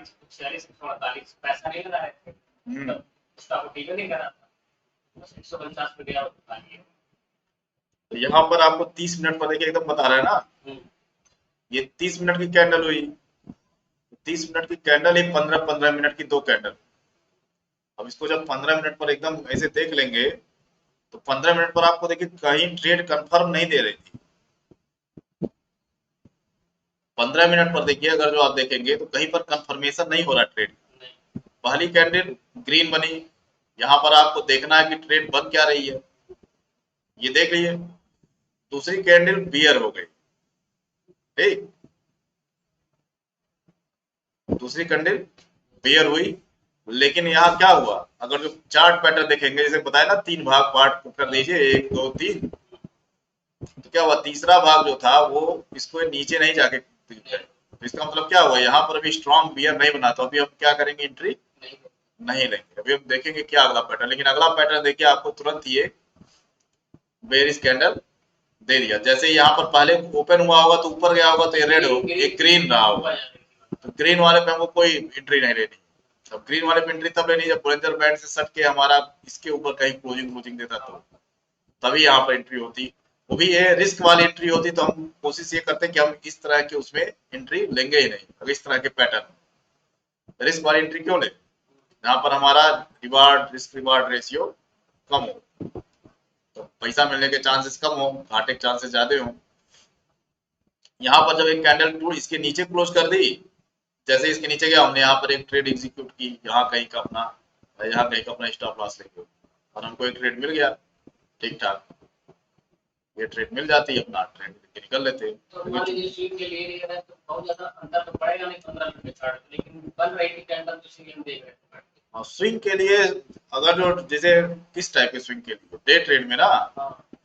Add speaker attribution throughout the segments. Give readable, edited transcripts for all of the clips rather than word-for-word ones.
Speaker 1: 45 46 148 पैसा नहीं लगा रहे थे, तब उसका वीडियो नहीं करा था, बस 149 पे गया उठा लिया।
Speaker 2: तो यहाँ पर आपको 30 मिनट पर देखिए एकदम बता रहा है ना, ये 30 मिनट की कैंडल हुई, 30 मिनट की कैंडल ही 15-15 मिनट की 2 कैंडल। अब इसको जब 15 मिनट पर एकदम ऐसे देख लेंगे तो 15 मिनट पर आपको देखिए कहीं ट्रेड कंफर्म नहीं दे रही थी। 15 मिनट पर देखिए अगर जो आप देखेंगे तो कहीं पर कंफर्मेशन नहीं हो रहा ट्रेड। पहली कैंडल ग्रीन बनी, यहाँ पर आपको देखना है कि ट्रेड बन क्या रही है, ये देख लीजिए। दूसरी कैंडल बियर हो गई, ठीक, दूसरी कैंडल बियर हुई, लेकिन यहाँ क्या हुआ, अगर जो चार्ट पैटर्न देखेंगे, जैसे बताया ना 3 भाग पार्ट कर दीजिए, 1 2 3, तो क्या हुआ, तीसरा भाग जो था वो इसको नीचे नहीं जाके, तो इसका मतलब क्या हुआ, यहाँ पर अभी स्ट्रॉन्ग बियर नहीं बना, तो अभी हम क्या करेंगे, एंट्री नहीं लेंगे। अभी हम देखेंगे क्या अगला पैटर्न, लेकिन अगला पैटर्न देखिए आपको तुरंत ये बेरिश कैंडल दे दिया। जैसे यहाँ पर पहले ओपन हुआ होगा तो ऊपर गया होगा तो ये रेड हो, ये ग्रीन रहा होगा, तो ग्रीन वाले पे हमको कोई एंट्री नहीं लेनी। अब ग्रीन वाले पे एंट्री तब लेनी जब बोलिंजर बैंड से सट के हमारा इसके ऊपर कहीं क्लोजिंग देता, तो तभी यहाँ पर एंट्री होती। वो भी ये रिस्क वाली एंट्री होती, तो हम कोशिश ये करते हैं कि हम इस तरह के उसमें एंट्री लेंगे ही नहीं। अगर इस तरह के पैटर्न रिस्क वाली एंट्री क्यों ले, यहाँ पर हमारा रिस्क रिवार्ड रेशियो कम हो, तो पैसा मिलने के चांसेस कम हो, घाटे के चांसेस ज्यादा हो। यहाँ पर जब एक कैंडल टूट इसके नीचे क्लोज कर दी, जैसे इसके नीचे गया, हमने यहाँ पर एक ट्रेड एग्जीक्यूट की, यहाँ कहीं का अपना स्टॉप लॉस लेके, और हमको एक ट्रेड मिल गया ठीक ठाक, ये ट्रेड मिल जाती है, अपना ट्रेड लेके निकल लेते
Speaker 1: तो मान लीजिए स्विंग के लिए ये है तो बहुत ज्यादा अंदर तो पड़ेगा नहीं 15 मिनट के चार्ट, लेकिन बन रही थी कैंडल तो इसीलिए हम देख रहे थे।
Speaker 2: हैं। स्विंग के लिए अगर जो जैसे किस टाइप के स्विंग के लिए, डे ट्रेड में ना,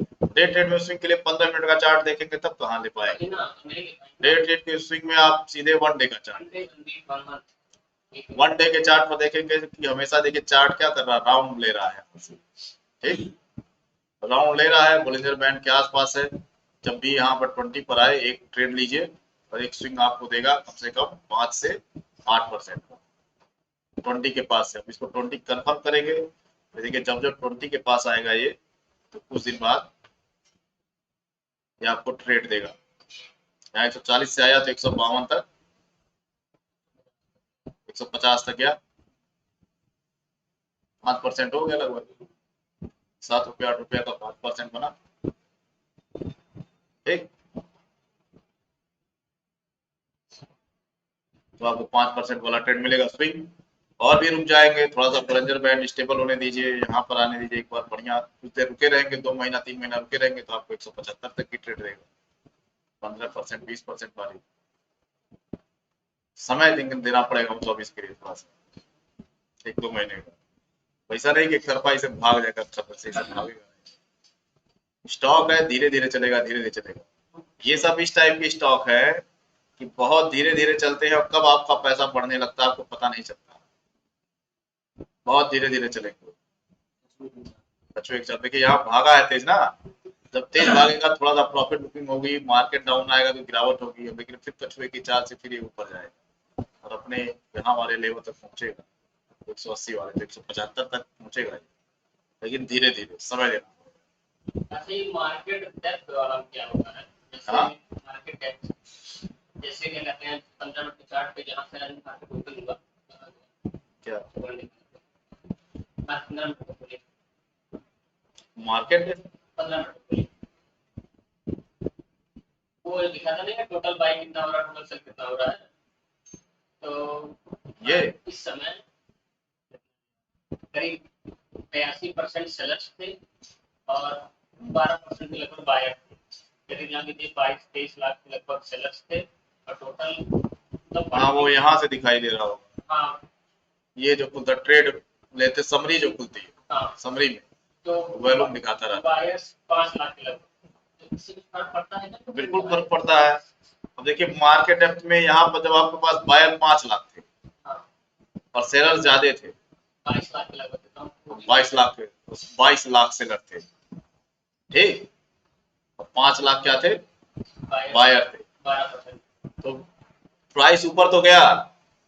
Speaker 2: डे ट्रेड में स्विंग के लिए 15 मिनट का चार्ट देखेंगे तब कहाँ ले पाएंगे। डे ट्रेड के स्विंग में आप सीधे 1 डे का चार्ट, 1 डे के चार्ट पर देखेंगे कि हमेशा देखिए चार्ट क्या कर रहा है, राउंड ले रहा है, ठीक, राउंड ले रहा है, बोलिंजर बैंड के आसपास है। जब भी यहाँ पर 20 पर आए एक ट्रेड लीजिए, और एक स्विंग आपको देगा कम से कम 5 से 8% 20 के पास से। अब इसको 20 कंफर्म करेंगे, तो देखिए जब जब 20 के पास आएगा ये, तो कुछ दिन बाद ये आपको ट्रेड देगा। यहाँ 140 से आया तो 152 तक, 150 तक गया, 5% हो गया लगभग, 7 रुपया 8 रुपया का 5% बना, ठीक। तो आपको 5% वाला ट्रेड मिलेगा स्विंग। और भी रुक जाएंगे, थोड़ा सा बोलिंजर बैंड स्टेबल होने दीजिए, यहाँ पर आने दीजिए एक बार, बढ़िया कुछ देर रुके रहेंगे, 2 महीना 3 महीना रुके रहेंगे, तो आपको 175 तक की ट्रेड रहेगा, 15% 20% वाली। समय देना पड़ेगा हमको अब इसके लिए थोड़ा सा, 1-2 महीने का। वैसा नहीं कि खरपाई से भाग जाएगा, सही से भागेगा। स्टॉक है, धीरे धीरे चलेगा, धीरे धीरे चलेगा। ये सब इस टाइप की स्टॉक है कि बहुत धीरे धीरे चलते हैं, और कब आपका पैसा बढ़ने लगता है आपको पता नहीं चलता, बहुत धीरे धीरे चलेंगे। कछुए के साथ देखिए यहाँ भागा है तेज ना, जब तेज भागेगा थोड़ा सा प्रॉफिट बुकिंग होगी, मार्केट डाउन आएगा तो गिरावट होगी, लेकिन फिर कछुए की चाल से फिर ये ऊपर जाएगा और अपने यहाँ वाले लेवल तक पहुंचेगा, 180 वाले 175 तक पहुंचेगा, लेकिन धीरे धीरे समय लेना।
Speaker 1: मार्केट डेप्थ वाला क्या होता है, मार्केट डेप्थ जैसे कि कहते हैं 15 मिनट के चार्ट पे जहाँ से मार्केट ओपन हुआ,
Speaker 2: क्या
Speaker 1: 15 मिनट
Speaker 2: मार्केट
Speaker 1: 15 मिनट वो लिखा था नहीं, टोटल बाई कितना हो रहा है, टोटल सेल कितना हो रहा है, तो
Speaker 2: ये
Speaker 1: इस समय करीब 82% सेलर्स थे और 12% के लगभग बायर थे। करीब यहाँ लीजिए 22-23 लाख के लगभग सेलर्स थे और टोटल मतलब,
Speaker 2: हाँ वो यहाँ से दिखाई दे रहा होगा।
Speaker 1: हाँ
Speaker 2: ये जो खुलता ट्रेड लेते समरी जो खुलती है,
Speaker 1: हाँ
Speaker 2: समरी में
Speaker 1: तो
Speaker 2: वॉल्यूम दिखाता रहता है,
Speaker 1: बायर्स 5 लाख के लगभग, तो इससे फर्क पड़ता है ना,
Speaker 2: बिल्कुल फर्क पड़ता है। अब देखिए मार्केट डेप्थ में यहाँ पर जब आपके पास बायर 5 लाख थे और सेलर ज्यादा थे,
Speaker 1: 22 लाख के लगभग,
Speaker 2: 22 लाख सेलर थे, ठीक, और 5 लाख क्या थे, बायर थे,
Speaker 1: 12%।
Speaker 2: तो प्राइस ऊपर तो गया,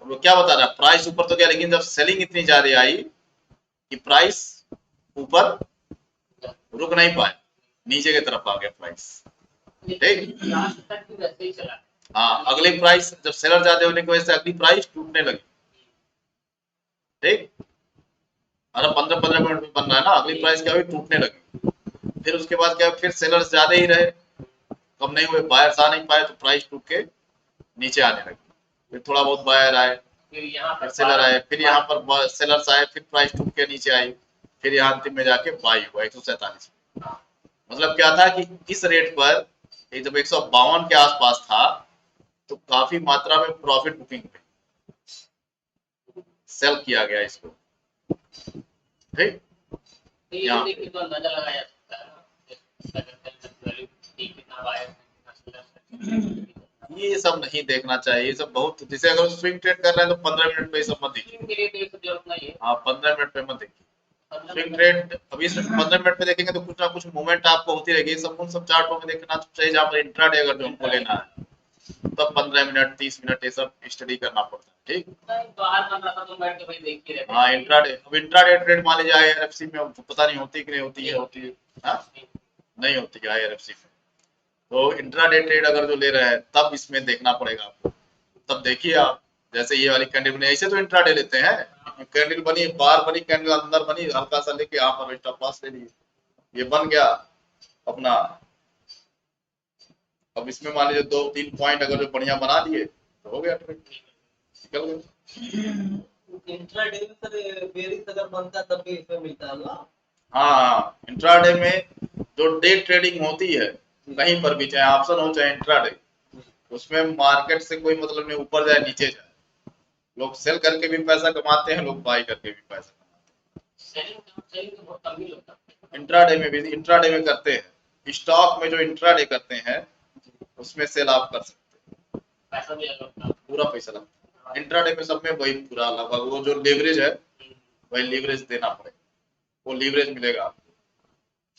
Speaker 2: वो क्या बता रहा है, प्राइस ऊपर तो गया, लेकिन जब सेलिंग इतनी ज्यादा आई कि प्राइस ऊपर रुक नहीं पाए, नीचे की तरफ आ गया प्राइस। ठीक,
Speaker 1: लास्ट तक भी वैसे ही चला।
Speaker 2: हाँ, अगले प्राइस जब सेलर ज्यादा होने की वजह से अगली प्राइस टूटने लगी। ठीक, अरे 15-15 मिनट में बन रहा है ना, अगली प्राइस क्या हुई, टूटने लगी। फिर उसके बाद क्या, फिर सेलर्स ज्यादा ही रहे, कम नहीं हुए, बायर्स आ नहीं पाए, तो प्राइस टूट के नीचे आने लगी। फिर थोड़ा बहुत बायर आए,
Speaker 1: फिर यहाँ
Speaker 2: फिर
Speaker 1: पर
Speaker 2: सेलर आए, फिर यहाँ पर सेलर्स आए, फिर प्राइस टूट के नीचे आई, फिर यहाँ अंतिम में जाके बाई हुआ 147। मतलब क्या था कि इस रेट पर ये जब 152 के आसपास था तो काफी मात्रा में प्रॉफिट बुकिंग पे सेल किया गया इसको। ठीक,
Speaker 1: तो ये देखिए तो अंदाजा लगाया जा सकता है ना, अगर कितना बायर कितना सेलर।
Speaker 2: ये सब नहीं देखना चाहिए, ये सब बहुत, जैसे अगर स्विंग ट्रेड कर रहे हैं तो 15 मिनट पे ये सब मत देखिए।
Speaker 1: के लिए तो ये सब जरूरत नहीं है।
Speaker 2: हाँ, 15 मिनट पे मत देखिए स्विंग ट्रेड। अभी इसमें 15 मिनट पे देखेंगे तो कुछ ना कुछ मूवमेंट आपको होती रहेगी, सब उन सब चार्टों में देखना चाहिए जहाँ पर इंट्राडे अगर जो हमको लेना है तब 15 मिनट 30 मिनट ये सब स्टडी करना पड़ता है। ठीक,
Speaker 1: बाहर बन रहा था तो बैठ के भाई देख ही रहे।
Speaker 2: हाँ, इंट्राडे, अब इंट्राडे ट्रेड मान लीजिए आईआरएफसी में पता नहीं होती कि नहीं होती है, होती है, हाँ? नहीं होती है आईआरएफसी में। तो इंट्राडे ट्रेड अगर जो ले रहे हैं तब इसमें देखना पड़ेगा आपको, तब देखिए आप, जैसे ये वाली कैंडल बनी, ऐसे तो इंट्राडे लेते हैं, कैंडल बनी, बार बनी, कैंडल अंदर बनी, हल्का सा लेके यहाँ पर स्टॉप लॉस ले लिए, ये बन गया अपना। अब इसमें मान लीजिए 2-3 पॉइंट अगर जो बढ़िया बना दिए तो हो गया ट्रेड, निकल गए।
Speaker 3: इंट्राडे में सर बेरिंग अगर बनता तब भी इसमें मिलता है ना।
Speaker 2: हाँ, इंट्राडे में जो डे ट्रेडिंग होती है कहीं पर भी, चाहे ऑप्शन हो चाहे इंट्राडे, उसमें मार्केट से कोई मतलब नहीं, ऊपर जाए नीचे जाए, लोग सेल करके भी पैसा कमाते हैं, लोग बाई करके भी पैसा कमाते
Speaker 1: सेलिंग तो बहुत कम ही लोग करते
Speaker 2: हैं। इंट्राडे में भी, इंट्राडे में करते हैं, स्टॉक में जो इंट्राडे करते हैं उसमें सेल आप कर सकते हैं,
Speaker 1: पैसा भी अलग लगता है।
Speaker 2: पूरा पैसा लगता है। इंट्राडे में सब में वही पूरा लगभग वो जो लीवरेज है वही लीवरेज देना पड़ेगा, वो लीवरेज मिलेगा आपको।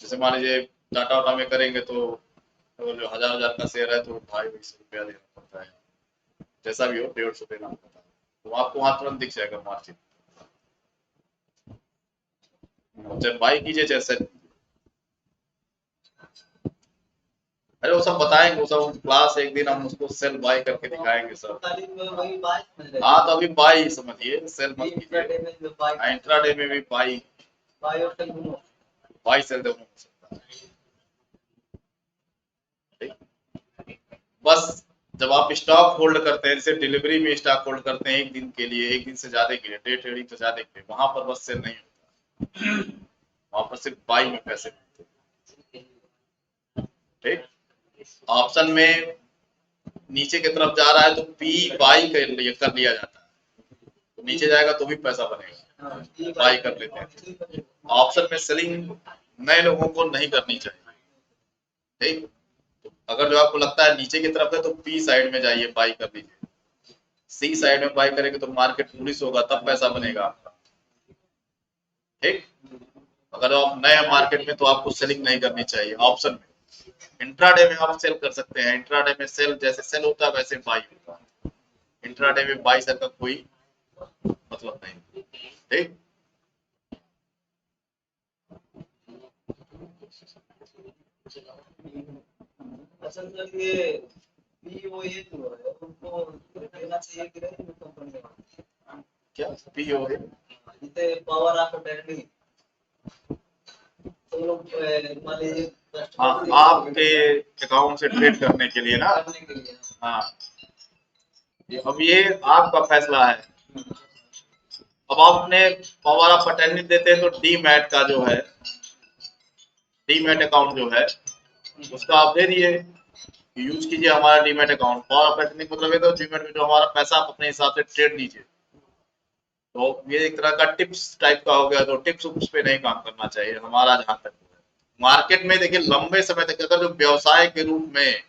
Speaker 2: जैसे मान लीजिए टाटा वाटा में करेंगे तो जो 1000 का शेयर है तो 250 रुपया देना पड़ता है, जैसा भी हो 150 देना पड़ता है, तो आपको वहां तुरंत दिख जाएगा मार्जिन। चाहे बाई कीजिए चाहे सेल कीजिए। अरे वो सब बताएंगे, वो सब क्लास एक दिन हम उसको सेल बाई करके दिखाएंगे सब।
Speaker 3: वही बात समझ रहे हैं।
Speaker 2: हाँ, तो अभी बाई समझिए, सेल मत
Speaker 3: इंट्राडे
Speaker 2: कीजिए।
Speaker 3: में जो बाय
Speaker 2: इंट्राडे में भी बाई
Speaker 3: और सेल दोनों।
Speaker 2: बाई सेल दोनों हो सकता है। ठीक? बस जब आप स्टॉक होल्ड करते हैं, जैसे डिलीवरी में स्टॉक होल्ड करते हैं एक दिन के लिए, एक दिन से ज्यादा के लिए, डे ट्रेडिंग से ज्यादा के लिए, वहां पर बस सेल नहीं होता, वहां पर सिर्फ बाई में पैसे मिलते हैं। ठीक, ऑप्शन में नीचे की तरफ जा रहा है तो पी बाई कर लिया जाता है, तो नीचे जाएगा तो भी पैसा बनेगा, बाई कर लेते हैं। ऑप्शन में सेलिंग नए लोगों को नहीं करनी चाहिए। ठीक, तो अगर जो आपको लगता है नीचे की तरफ है तो पी साइड में जाइए, बाई कर लीजिए। सी साइड में बाई करेंगे तो मार्केट बुलिश होगा, तब पैसा बनेगा आपका। ठीक, अगर आप नए मार्केट में तो आपको सेलिंग नहीं करनी चाहिए ऑप्शन में। इंट्राडे में आप सेल कर सकते हैं, इंट्राडे में सेल जैसे सेल होता है वैसे बाई होता है, इंट्राडे में बाई सेल का कोई मतलब नहीं। ठीक,
Speaker 3: अच्छा सर ये पीओए जो है उनको देना चाहिए कि नहीं कंपनी में?
Speaker 2: क्या पीओ है?
Speaker 3: जैसे पावर ऑफ अटॉर्नी तो लोग मान लीजिए
Speaker 2: हाँ, आपके अकाउंट से ट्रेड करने के लिए ना।
Speaker 3: करने के लिए
Speaker 2: हाँ, अब ये आपका फैसला है। अब आपने पावर ऑफ अटॉर्नी देते हैं तो डीमैट का जो है, डीमैट अकाउंट जो है उसका आप दे दिए, यूज कीजिए हमारा demat account. Power of attorney मतलब ये तो डीमैट में जो हमारा पैसा आप अपने हिसाब से ट्रेड लीजिए, तो ये एक तरह का टिप्स टाइप का हो गया, तो टिप्स उस पे नहीं काम करना चाहिए हमारा जहां तक है। मार्केट में देखिए लंबे समय तक अगर जो व्यवसाय के रूप में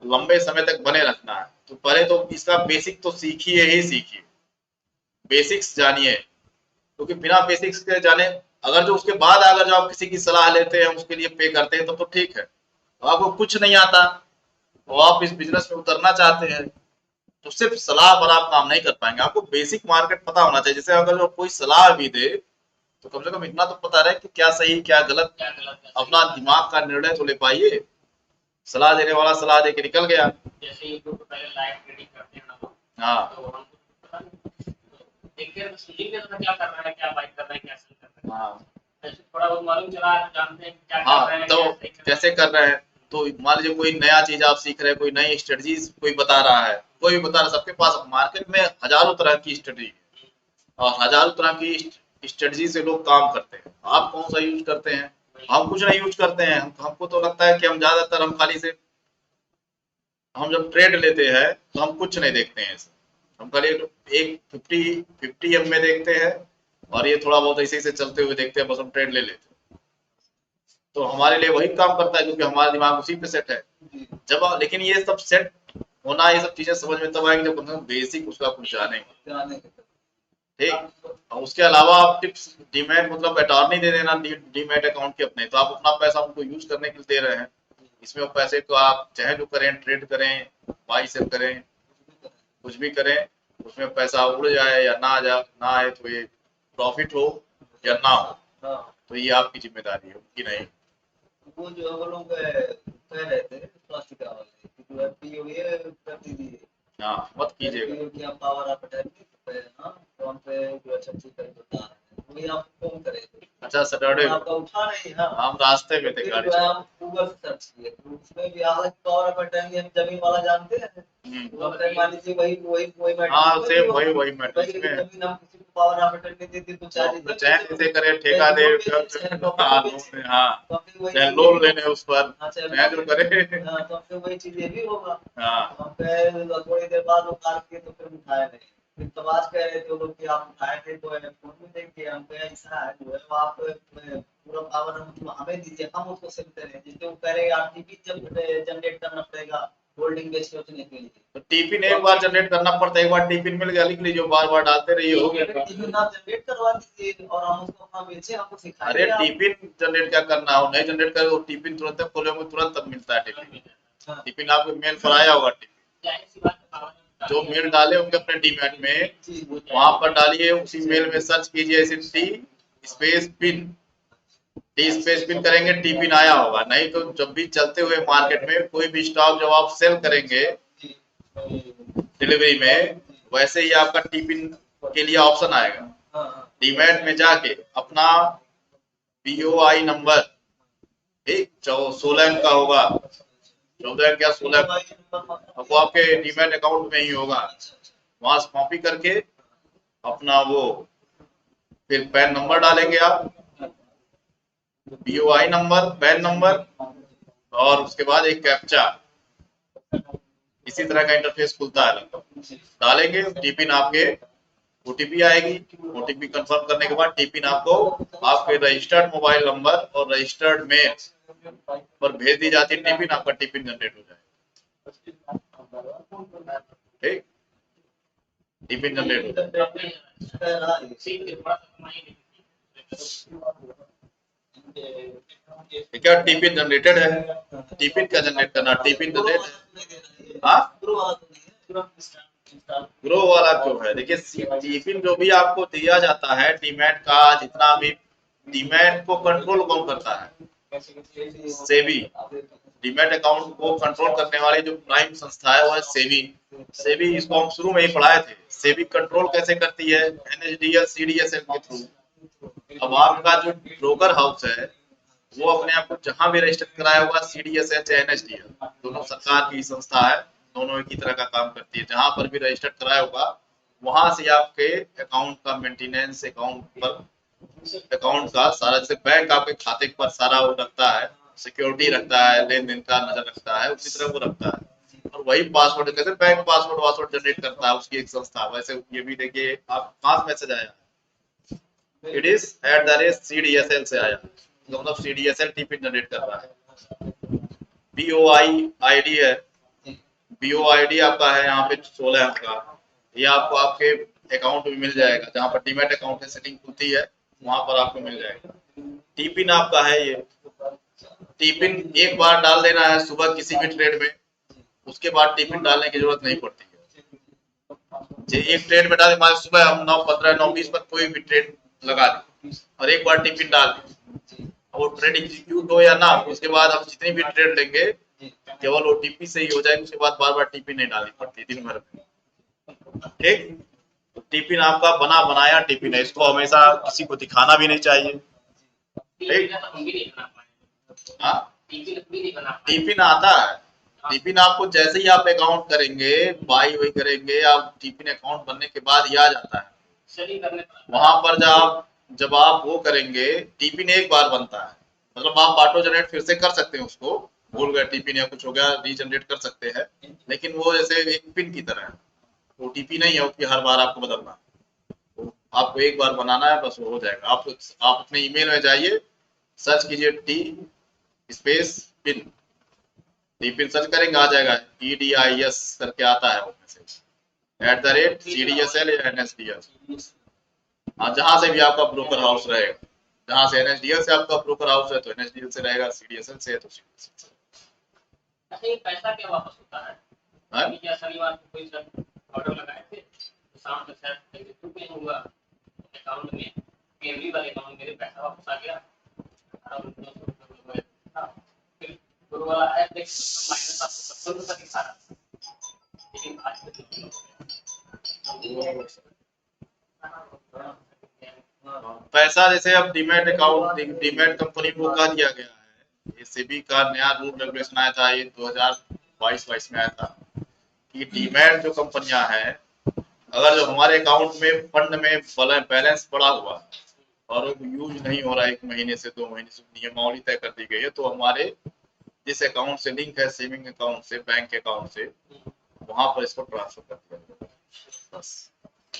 Speaker 2: लंबे समय तक बने रखना है तो पहले तो इसका बेसिक तो सीखिए ही सीखिए, बेसिक्स जानिए, क्योंकि बिना बेसिक्स के जाने अगर जो उसके बाद अगर जो आप किसी की सलाह लेते हैं उसके लिए पे करते हैं तो ठीक है, तो आपको कुछ नहीं आता तो आप इस बिजनेस में उतरना चाहते हैं तो सिर्फ सलाह पर आप काम नहीं कर पाएंगे, आपको बेसिक मार्केट पता होना चाहिए। जैसे अगर जो कोई सलाह भी दे तो कम से कम इतना तो पता रहे कि क्या सही क्या गलत,
Speaker 1: क्या गलत है।
Speaker 2: अपना दिमाग का निर्णय तो ले पाइए। सलाह देने वाला सलाह दे के निकल गया।
Speaker 1: जैसे यूट्यूब पे पहले लाइव ट्रेडिंग करते हैं ना लोग,
Speaker 2: हाँ
Speaker 1: तो हमको पता नहीं, तो देखते हैं तो समझेंगे तो क्या कर रहा है, क्या बाइक कर रहा है, क्या सेल कर रहा है।
Speaker 2: हाँ
Speaker 1: ऐसे थोड़ा बहुत मालूम चला है तो जानते हैं कि क्या कर
Speaker 2: हाँ,
Speaker 1: रहे हैं,
Speaker 2: तो
Speaker 1: क्या सही कर रहे
Speaker 2: कैसे कर रहे हैं। तो मान लीजिए कोई नया चीज आप सीख रहे हैं, कोई नई स्ट्रेटजीज कोई बता रहा है, कोई भी बता रहा है, सबके पास मार्केट में हजारों तरह की स्ट्रेटजी है और हजारों तरह की स्ट्रेटजी से लोग काम करते हैं। आप कौन सा यूज करते हैं? हम कुछ नहीं यूज करते हैं। हमको तो लगता है कि हम ज्यादातर हम खाली से हम जब ट्रेड लेते हैं तो हम कुछ नहीं देखते हैं इसमें। हम खाली एक 50 एम में देखते हैं और ये थोड़ा बहुत ऐसे से चलते हुए देखते हैं, बस हम ट्रेड ले लेते हैं। तो हमारे लिए वही काम करता है क्योंकि हमारा दिमाग उसी पे सेट है।
Speaker 3: जी
Speaker 2: लेकिन ये सब सेट होना, ये सब चीजें समझ में तब आएंगे जब कम से कम बेसिक उसका कुछ जाने।
Speaker 3: जाने के
Speaker 2: ठीक। और उसके अलावा आप टिप्स डीमैट मतलब अटॉर्नी दे देना डीमैट अकाउंट के अपने, तो आप अपना पैसा उनको यूज करने के लिए दे रहे हैं। इसमें वो पैसे को आप चाहे जो करें, ट्रेड करें, बाई सेल करें, कुछ भी करें, उसमें पैसा उड़ जाए या ना आए तो ये प्रॉफिट हो या ना हो,
Speaker 3: हाँ
Speaker 2: तो ये आपकी जिम्मेदारी है, उनकी नहीं।
Speaker 3: वो जो हम लोग कह रहे थे स्वास्थ्य वाले कि जो एफपीओ ये कर दीजिए,
Speaker 2: हाँ मत कीजिएगा।
Speaker 3: एफपीओ की आप पावर आप अटैक हाँ फोन पे जो अच्छा चीज कर बता रहे हैं वही आप फोन करें
Speaker 2: अच्छा सैटरडे
Speaker 3: आपका उठा नहीं। हाँ
Speaker 2: हम रास्ते में थे
Speaker 3: फिर
Speaker 2: गाड़ी
Speaker 3: जो है
Speaker 2: से।
Speaker 3: आप गूगल से सर्च किए तो उसमें भी आगे पावर ऑफ अटर्नी हम जमीन वाला जानते हैं, तो अब तक मान लीजिए वही वही वही
Speaker 2: हाँ
Speaker 3: मैट्रिक्स
Speaker 2: सेम
Speaker 3: होगा।
Speaker 2: वही मैट्रिक्स
Speaker 3: वही
Speaker 2: में
Speaker 3: जमीन हम किसी को पावर ऑफ अटर्नी दे दी तो
Speaker 2: तो चाहे जैसे करे ठेका दे, हाँ लोन, हाँ
Speaker 3: तो अपने वही
Speaker 2: चाहे
Speaker 3: चीज
Speaker 2: लोन लेने उस पर,
Speaker 3: हाँ
Speaker 2: चाहे जो करे।
Speaker 3: हाँ तो अपने वही चीज ये भी होगा।
Speaker 2: हाँ
Speaker 3: हम कहे थोड़ी देर बाद वो कार किए तो फिर उठाया नहीं, फिर तो आज कह रहे थे वो लोग कि आप उठाए थे तो फोन में देखिए। हम कहे ऐसा है जो है वो आप पूरा पावर मतलब हमें दीजिए, हम उसको सेल करें। जिससे वो कह रहे आरटीपी जब जनरेट करना पड़ेगा होल्डिंग बेच बेचने के लिए,
Speaker 2: तो टिफिन एक बार जनरेट करना पड़ता है, एक बार टिफिन मिल गया लिख लीजिए, बार बार डालते रहिए, हो गया।
Speaker 3: टिफिन आप जनरेट करवा दीजिए और हम उसको अपना बेचे, आपको
Speaker 2: अरे
Speaker 3: सिखाएंगे आप।
Speaker 2: टिफिन जनरेट क्या करना हो, नहीं जनरेट करे तो टिफिन तुरंत खोले तुरंत तब मिलता है टिफिन।
Speaker 3: हाँ,
Speaker 2: टिफिन आपको मेल पर आया होगा टिफिन,
Speaker 1: जाहिर सी बात है, पावर
Speaker 2: जो मेल डाले होंगे अपने डीमैट में
Speaker 3: जी जी
Speaker 2: वहां पर डालिए, उसी मेल में सर्च कीजिए ऐसे T space pin, T space pin करेंगे टी पिन आया होगा। नहीं तो जब भी चलते हुए मार्केट में कोई भी स्टॉक जब आप सेल करेंगे
Speaker 3: जी
Speaker 2: डिलीवरी में, वैसे ही आपका टी पिन के लिए ऑप्शन आएगा।
Speaker 3: हाँ हाँ
Speaker 2: डीमैट में जाके अपना पीओआई नंबर, ठीक 16 अंक का होगा, 14 अंक या 16 अंक, वो आपके डीमैट अकाउंट में ही होगा। वहां से कॉपी करके अपना वो फिर पैन नंबर डालेंगे आप, पीओआई नंबर, पैन नंबर और उसके बाद एक कैप्चा, इसी तरह का इंटरफेस खुलता है लगभग। डालेंगे टीपिन, आपके ओटीपी आएगी, ओटीपी कंफर्म करने के बाद टीपिन आपको आपके रजिस्टर्ड मोबाइल नंबर और रजिस्टर्ड मेल पर भेज दी जाती है। टीपिन आपका टीपिन जनरेट हो जाएगा। ठीक, टीपिन जनरेट हो जाएगा। क्या टीपिन जनरेटेड है? टीपिन क्या जनरेट करना, टीपिन जनरेट, हाँ ग्रो वाला क्यों है? देखिए टीपिन जो भी आपको दिया जाता है डीमैट का, जितना भी डीमैट को कंट्रोल कौन करता है? सेबी। डीमैट अकाउंट को कंट्रोल करने वाली जो प्राइम संस्था है वो है सेबी। सेबी इसको हम शुरू में ही पढ़ाए थे। सेबी कंट्रोल कैसे करती है? एनएसडीएल सीडीएसएल के थ्रू। अब आपका जो ब्रोकर हाउस है वो अपने आप को जहां भी रजिस्टर कराया होगा, सीडीएसएल चाहे एनएसडीएल, दोनों सरकार की संस्था है, दोनों एक ही तरह का काम करती है। जहां पर भी रजिस्टर कराया होगा वहां से आपके अकाउंट का मेंटेनेंस, अकाउंट का सारा, जैसे बैंक आपके खाते पर सारा वो रखता है, सिक्योरिटी रखता है, लेन देन का नजर रखता है, उसी तरह वो रखता है। और वही पासवर्ड, कैसे बैंक पासवर्ड जनरेट करता है उसकी एक संस्था, वैसे ये भी देखिए आप कहां से मैसेज आया, इट इज @CDSL से आया, मतलब सीडीएसएल टीपी जनरेट कर रहा है। बीओआई आईडी है, बीओआईडी आपका है यहाँ पे 16 अंक का, ये आपको आपके अकाउंट में मिल जाएगा, जहाँ पर डीमैट अकाउंट की सेटिंग खुलती है वहां पर आपको मिल जाएगा। टीपिन आपका है ये, टीपिन एक बार डाल देना है सुबह किसी भी ट्रेड में, उसके बाद टीपिन डालने की जरूरत नहीं पड़ती है। एक ट्रेड बैठा दे, मान लो सुबह हम 9:15 9:20 पर कोई भी ट्रेड लगा दी और एक बार टिपिन डाल दी, वो ट्रेड एग्जीक्यूट हो या ना हो, उसके बाद हम जितनी भी ट्रेड लेंगे केवल ओटीपी से ही हो जाएगी, उसके बाद बार बार टीपी नहीं डालनी पड़ती दिन भर में। ठीक, तो टिपिन आपका बना बनाया टिपिन है, इसको हमेशा किसी को दिखाना भी नहीं चाहिए।
Speaker 1: टीपी का तो हम भी नहीं बना पाए।
Speaker 2: हाँ,
Speaker 1: टीपी भी नहीं बना पाए।
Speaker 2: टिपिन आता है, टिपिन आपको जैसे ही आप अकाउंट करेंगे बाई वही करेंगे, आप टिपिन अकाउंट बनने के बाद ही आ जाता है।
Speaker 1: सही करने पर
Speaker 2: वहां पर जब आप वो करेंगे, टिपिन एक बार बनता है, मतलब आप ऑटो जनरेट फिर से कर सकते हैं, उसको भूल गए टिपिन या कुछ हो गया रीजनरेट कर सकते हैं, लेकिन वो जैसे एक पिन की तरह है, ओटीपी नहीं है कि हर बार आपको बदलना है। तो आपको एक बार बनाना है, बस वो हो जाएगा। आप अपने ईमेल में जाइए, सर्च कीजिए T space pin, tiffin search करेंगे आ जाएगा, EDIS करके आता है वो मैसेज, @CDSL या NSDL, हाँ जहां से भी आपका ब्रोकर हाउस रहेगा, जहां से NSDL से आपका ब्रोकर हाउस है तो NSDL से रहेगा, CDSL से है तो CDSL से।
Speaker 1: अच्छा, ये पैसा क्या वापस होता है?
Speaker 2: हाँ?
Speaker 1: अभी क्या शनिवार को कोई सर ऑर्डर लगाए थे, तो शाम तक शायद एग्जीक्यूट नहीं हुआ अकाउंट में, PNB वाले अकाउंट मेरे पैसा वापस आ गया, 18,900 रुपये था। फिर गुरु वाला ऐप देख माइनस आपको 55 दिखा रहा था, लेकिन आज तक नहीं हो गया।
Speaker 2: पैसा जैसे अब डीमैट अकाउंट, डीमैट कंपनी को कह दिया गया है, ये सेबी का नया रूल रेगुलेशन आया था, ये 2022 में आया था कि डीमैट जो कंपनियां हैं, अगर जो हमारे अकाउंट में फंड में बैलेंस पड़ा हुआ और यूज नहीं हो रहा है 1 महीने से 2 महीने से, नियमावली तय कर दी गई है, तो हमारे जिस अकाउंट से लिंक है, सेविंग अकाउंट से, बैंक अकाउंट से, वहां पर इसको ट्रांसफर कर दिया जाएगा बस।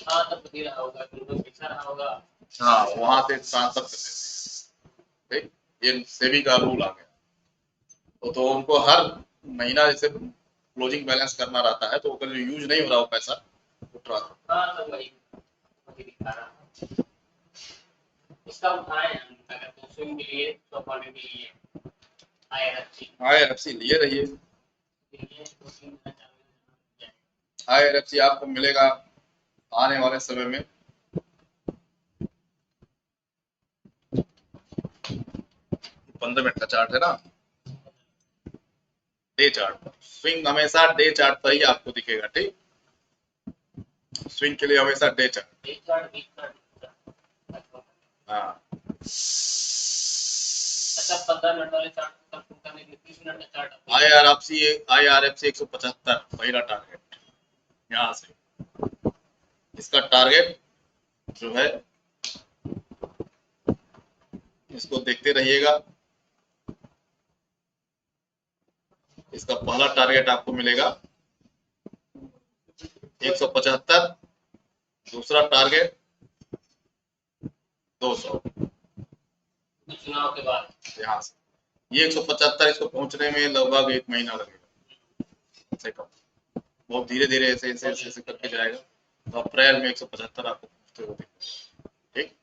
Speaker 1: हाँ, तब तो दे रहा होगा, तुमको पैसा रहा होगा।
Speaker 2: हाँ, वहां से ट्रांसफर कर देते हैं। ठीक, ये सेबी का रूल आ गया, तो उनको हर महीना जैसे क्लोजिंग बैलेंस करना रहता है, तो अगर यूज नहीं हो रहा वो पैसा, वो ट्रांसफर।
Speaker 1: हाँ, तो वही दिखा रहा है। इसका उठाए हम अगर तो स्विंग के लिए, तो अकाउंट के लिए
Speaker 2: IRFC लिए रहिए, IRFC आपको मिलेगा आने वाले समय में। पंद्रह मिनट का चार्ट है ना, डे चार्ट, स्विंग हमेशा डे चार्ट पर ही आपको दिखेगा। ठीक, स्विंग के लिए हमेशा डे चार्ट। हाँ,
Speaker 1: अच्छा, 15 मिनट वाले चार्ट खत्म करने के लिए 30 मिनट का चार्ट
Speaker 2: IRFC 175 पहला टारगेट, यहाँ से इसका टारगेट जो है, इसको देखते रहिएगा, इसका पहला टारगेट आपको मिलेगा 175, दूसरा टारगेट 200
Speaker 1: चुनाव के बाद।
Speaker 2: यहाँ से ये 175, इसको पहुंचने में लगभग 1 महीना लगेगा से कम, बहुत धीरे धीरे ऐसे ऐसे ऐसे ऐसे करके जाएगा, तो अप्रैल में 175 आपको पहुंचते हुए दिखेगा। ठीक,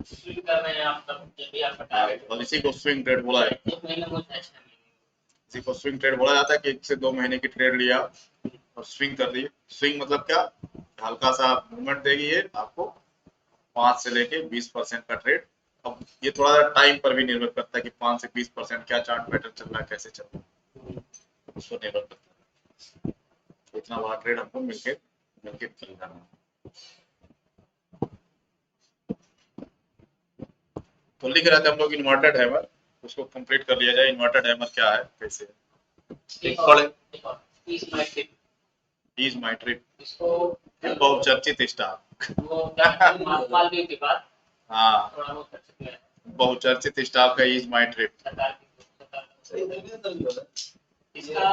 Speaker 1: स्विंग कर रहे हैं आप, तब जब भी आपका टारगेट,
Speaker 2: और इसी को स्विंग ट्रेड बोला है,
Speaker 1: 1 महीने में होता है 6 महीने।
Speaker 2: इसी को स्विंग ट्रेड बोला जाता है कि 1 से 2 महीने की ट्रेड लिया और स्विंग कर दी। स्विंग मतलब क्या, हल्का सा मूवमेंट देगी ये आपको, 5 से लेके 20% का ट्रेड। अब ये थोड़ा सा टाइम पर भी निर्भर करता है कि 5 से 20% क्या चार्ट पैटर्न चल रहा है, कैसे चल रहा है, उस पर निर्भर करता है। इतना बड़ा ट्रेड हमको मिलके चल जाना है। तो लिख रहे थे हम लोग इन्वर्टेड हैमर, उसको कंप्लीट कर लिया जाए। इन्वर्टेड हैमर क्या है, कैसे इज माय ट्रिप,
Speaker 1: इसको
Speaker 2: बहुचर्चित स्टाफ,
Speaker 1: वो मालदीव के बाद
Speaker 2: हाँ
Speaker 1: थोड़ा बहुत कर सकते हैं।
Speaker 2: बहुचर्चित स्टाफ का इज माय ट्रिप।
Speaker 1: इसका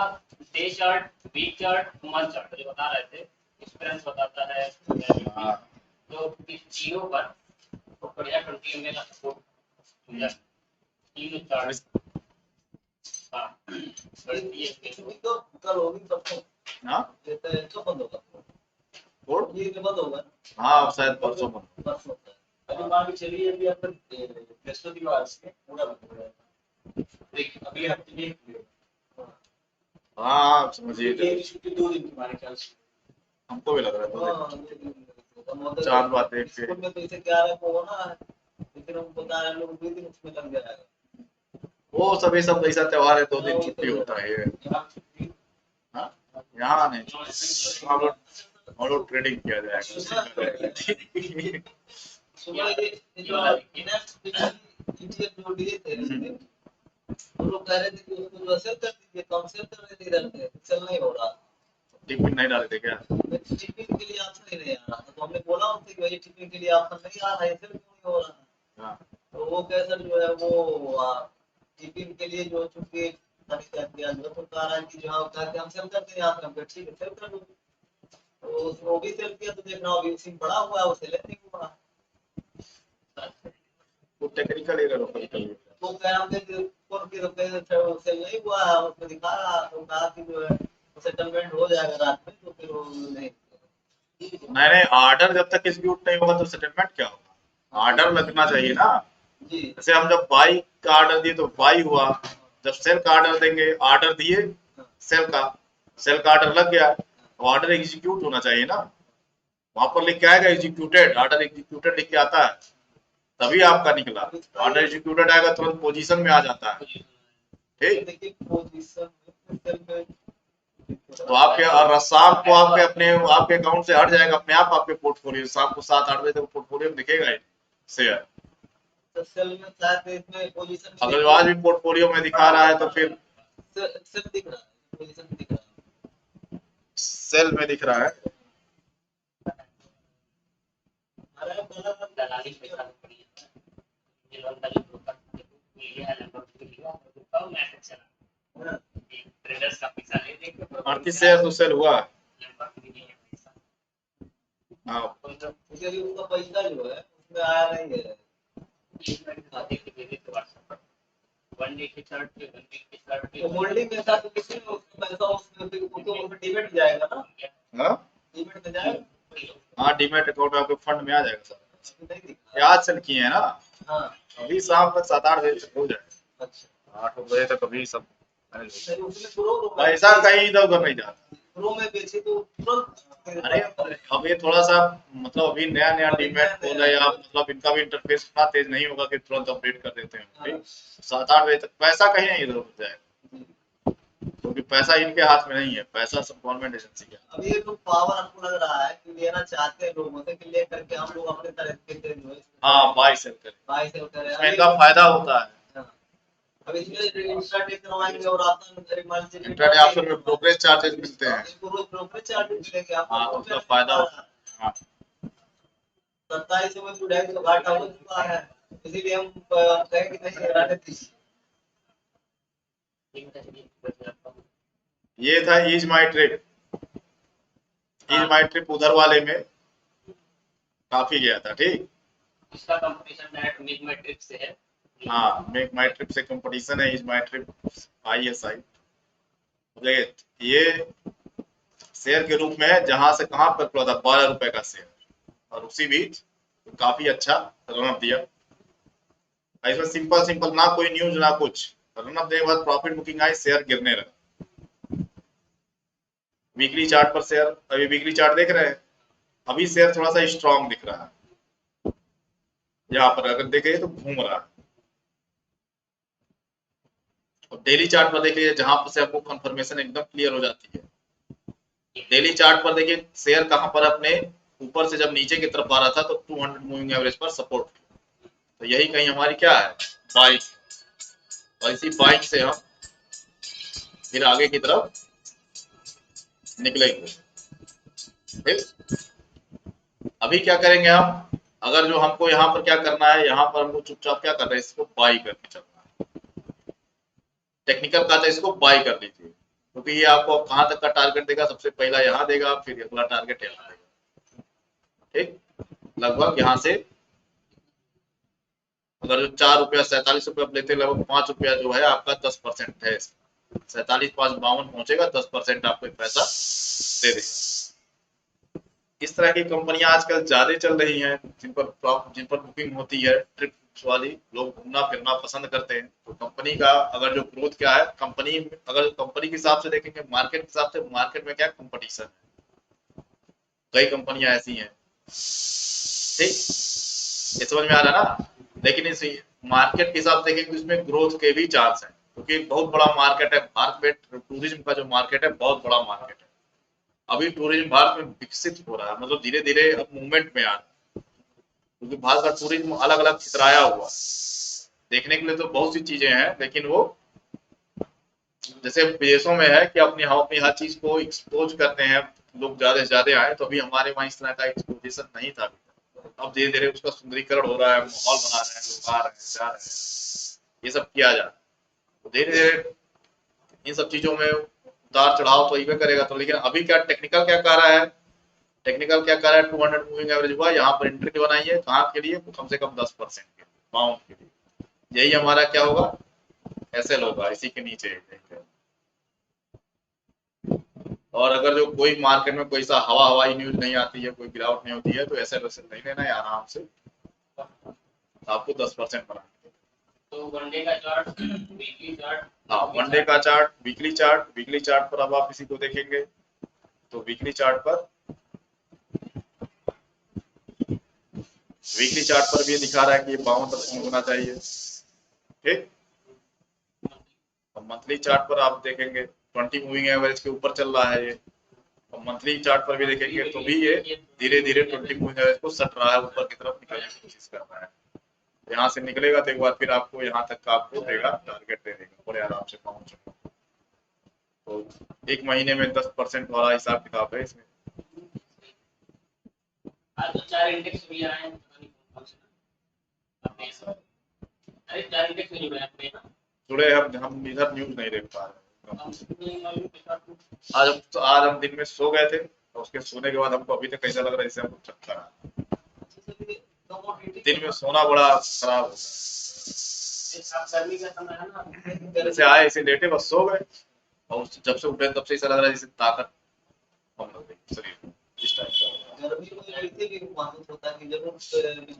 Speaker 1: day chart, week chart, month chart जो बता रहे थे, एक्सपीरियंस बताता है,
Speaker 2: हाँ,
Speaker 1: तो इस तीनों पर तो बढ़िया कंटिन्यू में सपोर्ट तीनों चार्ट। हाँ, बढ़ती है
Speaker 3: तो कल होगी तब तो
Speaker 2: हाँ
Speaker 3: ये तो बंद होगा,
Speaker 2: कोड,
Speaker 3: ये बंद होगा,
Speaker 2: हाँ शायद परसों बंद।
Speaker 3: परसों होता है। अभी मान के चलिए अभी आपका बृहस्पतिवार से पूरा बंद हो जाएगा, देखिए अगले हफ्ते में
Speaker 2: हाँ समझिए,
Speaker 3: एक छुट्टी 2 दिन तुम्हारे ख्याल से।
Speaker 2: हमको भी लग रहा है 2 दिन
Speaker 3: हाँ, 2 दिन मतलब
Speaker 2: चांद बात देख के।
Speaker 3: स्कूल में तो इसे 11 को होना है, लेकिन हम बता रहे हैं लोग 2 दिन उसमें लग जाएगा।
Speaker 2: वो सब ये सब ऐसा त्योहार है 2
Speaker 3: हाँ,
Speaker 2: दिन
Speaker 3: वो
Speaker 2: छुट्टी
Speaker 3: तो
Speaker 2: होता है।
Speaker 3: यहाँ छुट्टी
Speaker 2: हाँ, यहाँ नहीं, हम लोग ट्रेडिंग किया जाएगा।
Speaker 3: सुबह ये जो नेक्स्ट ईटीएफ जो लिए थे इसमें, वो लोग कह रहे थे कि उसको जो सेल कर दीजिए, तो हम सेल कर रहे इधर से, सेल नहीं हो रहा।
Speaker 2: टिफिन नहीं डाले थे क्या?
Speaker 3: टिफिन के लिए ऑप्शन ही नहीं आ रहा था, तो हमने बोला उनसे कि भाई टिफिन के लिए ऑप्शन नहीं आ रहा है, सेल क्यों नहीं हो रहा है?
Speaker 2: हाँ,
Speaker 3: तो वो कैसे जो है वो टिफिन के लिए जो चूंकि मैंने क्या किया जो तो कह रहा है कि जो है कहते हम सेल करते हैं यहाँ पे, हम कहा, ठीक है सेल कर दो। तो वो भी सेल किया, तो देखना अभी उसी में पड़ा हुआ है, वो सेल नहीं हुआ।
Speaker 2: वो टेक्निकल एरर होता है।
Speaker 3: तो क्या हमने फोन की रुपए सेल नहीं हुआ है, उसमें दिखा रहा, तो कहा कि जो है सेटलमेंट हो जाएगा रात में, तो फिर वो नहीं।
Speaker 2: नहीं, ऑर्डर जब तक एग्जीक्यूट नहीं होगा तो सेटलमेंट क्या होगा? ऑर्डर लगना चाहिए ना।
Speaker 3: जी
Speaker 2: जैसे हम जब बाई का ऑर्डर दिए तो बाई हुआ, जब सेल का ऑर्डर देंगे, ऑर्डर दिए सेल का ऑर्डर लग गया, तो ऑर्डर एग्जीक्यूट होना चाहिए ना। वहां पर लिख के आएगा एग्जीक्यूटेड, ऑर्डर एग्जीक्यूटेड लिख के आता है, तभी आपका निकला। ऑर्डर एग्जीक्यूटेड आएगा तुरंत पोजीशन में आ जाता है। ठीक,
Speaker 3: देखिए पोजीशन में सेल में
Speaker 2: तो आपके और शाम को आपके अकाउंट से हट जाएगा अपने आप, आपके पोर्टफोलियो शाम को 7-8 बजे तक पोर्टफोलियो में दिखेगा ही शेयर।
Speaker 3: तो सेल में शायद इसमें पोजीशन
Speaker 2: अगर आज भी पोर्टफोलियो में दिखा रहा है तो फिर
Speaker 3: सेल दिख रहा है, पोजीशन दिख रहा है।
Speaker 2: सेल में दिख रहा है।
Speaker 3: अरे बोला
Speaker 1: दलाली पैसा पड़ी है, ये लोन का जो ब्रोकर लिया है लगभग लिया तो कब मैसेज चला ट्रेडर्स का पैसा ले दे के
Speaker 2: 38 शेयर तो सेल हुआ।
Speaker 1: लगभग भी नहीं है पैसा।
Speaker 2: हाँ,
Speaker 3: क्योंकि अभी उसका पैसा जो है उसमें आया नहीं है।
Speaker 1: एक मिनट खाते के दे दे तो व्हाट्सएप पर 1 डे के चार्ट पे 1 वीक के चार्ट पे
Speaker 3: तो होल्डिंग के साथ किसी ने उसका पैसा उसमें तो डीमेट जाएगा ना,
Speaker 2: हाँ,
Speaker 3: डीमेट में जाएगा।
Speaker 2: हाँ, डीमैट अकाउंट में आपके फंड में आ जाएगा सर।
Speaker 3: नहीं दिख
Speaker 2: ये
Speaker 3: रहा।
Speaker 2: आज सेल किए हैं ना,
Speaker 3: हाँ
Speaker 2: अभी शाम तक 7-8 बजे तक हो जाएगा।
Speaker 3: अच्छा
Speaker 2: 8 बजे तक अभी सब manage हो
Speaker 3: नहीं, उसमें ग्रो
Speaker 2: जाएगा। पैसा कहीं इधर उधर नहीं जाता।
Speaker 3: ग्रो में बेचे तो तुरंत
Speaker 2: अरे अब ये थोड़ा सा मतलब अभी नया नया डीमैट खोल है, या मतलब इनका भी इंटरफेस इतना तेज नहीं होगा कि तुरंत अपडेट कर देते हैं। ठीक, 7-8 बजे तक पैसा कहीं नहीं इधर उधर जाएगा, क्योंकि पैसा इनके हाथ में नहीं है, पैसा सब गवर्नमेंट एजेंसी का।
Speaker 3: अब ये लोग पावर हमको लग रहा है कि लेना चाहते हैं लोगों से कि लेकर के हम लोग अपने तरह से जो है
Speaker 2: हाँ, बाई सेल करें,
Speaker 3: बाई सेल करें।
Speaker 2: इसमें इनका फायदा होता है।
Speaker 3: हाँ, अब इसमें इंट्राडे करवाएंगे और आपका
Speaker 2: इंट्राडे ऑप्शन में ब्रोकरेज चार्जेस मिलते हैं।
Speaker 3: इनको रोज ब्रोकरेज चार्ज मिलेंगे
Speaker 2: हाँ,
Speaker 3: आपको,
Speaker 2: उसका फायदा होता है। हाँ,
Speaker 3: 27 में तो 250 घाटा हो चुका है, इसीलिए हम कहें कि नहीं रहने दीजिए।
Speaker 2: ये था ईज माई ट्रिप। ईज माई ट्रिप उधर वाले में काफी गया था। ठीक,
Speaker 1: इसका कंपटीशन डायरेक्ट मिड मैट्रिक से है।
Speaker 2: हाँ, मेक माई ट्रिप से कंपटीशन है ईज माई ट्रिप ISI। देखिए ये शेयर के रूप में है, जहां से कहां पर खुला था 12 रुपए का शेयर, और उसी बीच काफी अच्छा रनअप दिया। इसमें सिंपल ना कोई न्यूज ना कुछ, रनअप देने के बाद प्रॉफिट बुकिंग आई, शेयर गिरने लगा। वीकली चार्ट पर शेयर, अभी वीकली चार्ट देख रहे हैं, अभी शेयर थोड़ा सा स्ट्रॉन्ग दिख रहा है। यहाँ पर अगर देखें तो घूम रहा है। और डेली चार्ट पर देखिए, जहां पर से आपको कंफर्मेशन एकदम क्लियर हो जाती है। डेली चार्ट पर देखिए शेयर कहां पर अपने ऊपर से जब नीचे की तरफ आ रहा था तो 200 मूविंग एवरेज पर सपोर्ट, तो यही कहीं हमारी क्या है, बाइक। और इसी बाइक से हम फिर आगे की तरफ निकलेंगे। ठीक, अभी क्या करेंगे हम, अगर जो हमको यहाँ पर क्या करना है, यहाँ पर हमको चुपचाप क्या कर रहे हैं, इसको बाई करके चलना है। टेक्निकल का था, इसको बाई कर लीजिए, क्योंकि ये आपको कहां तक का टारगेट देगा, सबसे पहला यहाँ देगा, फिर अगला टारगेट यहाँ देगा। ठीक, लगभग यहाँ से अगर जो 4 रुपया 47 रुपया लेते, लगभग 5 रुपया जो है आपका 10% है। 47 5 52 पहुंचेगा, 10% आपको पैसा दे देगा। इस तरह की कंपनियां आजकल ज्यादा चल रही हैं, जिन पर बुकिंग होती है, ट्रिप वाली लोग घूमना फिरना पसंद करते हैं। तो कंपनी का अगर जो ग्रोथ क्या है, कंपनी अगर कंपनी के हिसाब से देखेंगे, मार्केट के हिसाब से, मार्केट में क्या कंपटीशन है, कई कंपनियां ऐसी हैं, ठीक, ये समझ में आ रहा है ना। लेकिन इस मार्केट के हिसाब से देखेंगे तो इसमें ग्रोथ के भी चांस है, क्योंकि बहुत बड़ा मार्केट है भारत में। टूरिज्म का जो मार्केट है बहुत बड़ा मार्केट है। अभी टूरिज्म भारत में विकसित हो रहा है, मतलब धीरे धीरे अब मूवमेंट में आ रहा है, क्योंकि भारत का टूरिज्म अलग अलग छितराया हुआ, देखने के लिए तो बहुत सी चीजें हैं, लेकिन वो जैसे विदेशों में है कि अपनी हम अपनी हर चीज को एक्सपोज करते हैं, लोग ज्यादा से ज्यादा आए। तो अभी हमारे वहाँ इस तरह का एक्सपोजिशन नहीं था। अब धीरे धीरे उसका सुंदरीकरण हो रहा है, माहौल बना रहे हैं, लोग आ रहे हैं, जा रहे हैं, ये सब किया जा रहा है। तो धीरे धीरे इन सब चीजों में उतार चढ़ाव तो इवे करेगा। तो लेकिन अभी क्या टेक्निकल क्या कह रहा है, टेक्निकल क्या कह रहा है, 200 मूविंग एवरेज हुआ, यहाँ पर एंट्री बनाइए, कहाँ के लिए, कम से कम 10% के लिए, पाउंड के लिए। यही हमारा क्या होगा, एसएल होगा, इसी के नीचे। और अगर जो कोई मार्केट में कोई सा हवाई न्यूज नहीं आती है, कोई गिरावट नहीं होती है, तो एसएल वैसे नहीं लेना है, आराम से आपको 10% बना।
Speaker 1: तो वनडे का चार्ट, वीकली चार्ट,
Speaker 2: हाँ, वनडे का chart, weekly chart, weekly chart पर अब आप इसी को देखेंगे तो वीकली चार्ट पर भी दिखा रहा है कि ये 52% होना चाहिए, ठीक। और मंथली चार्ट पर आप देखेंगे 20 मूविंग एवरेज के ऊपर चल रहा है ये। और मंथली चार्ट पर भी देखेंगे तो भी ये धीरे धीरे 20 मूविंग एवरेज को सट रहा है, ऊपर की तरफ निकलने की कोशिश कर रहा है। यहाँ से निकलेगा तो एक बार फिर आपको यहाँ तक का आपको देगा, टारगेट दे देगा, बड़े आराम से पहुंचेगा। तो एक महीने में 10% वाला हिसाब किताब है इसमें।
Speaker 1: आज तो 4 इंडेक्स भी आए हैं, पता नहीं कौन कौन से अपने सब। अरे 4 इंडेक्स नहीं बने अपने ना,
Speaker 2: जुड़े हम इधर न्यूज नहीं देख पा रहे हैं।
Speaker 1: तो
Speaker 2: आज हम दिन में सो गए थे, और उसके सोने के बाद हमको अभी तक ऐसा लग रहा है जैसे हमको चक्कर आ रहा है। दिन में सोना बड़ा खराब हो गया,
Speaker 1: गर्मी का समय है ना,
Speaker 2: जैसे आए ऐसे लेटे बस सो गए, और जब से उठे तब से ऐसा लग रहा है जैसे ताकत कम लग गई शरीर में, इस टाइप का।
Speaker 3: गर्मी में रहते भी महसूस होता है कि जरूर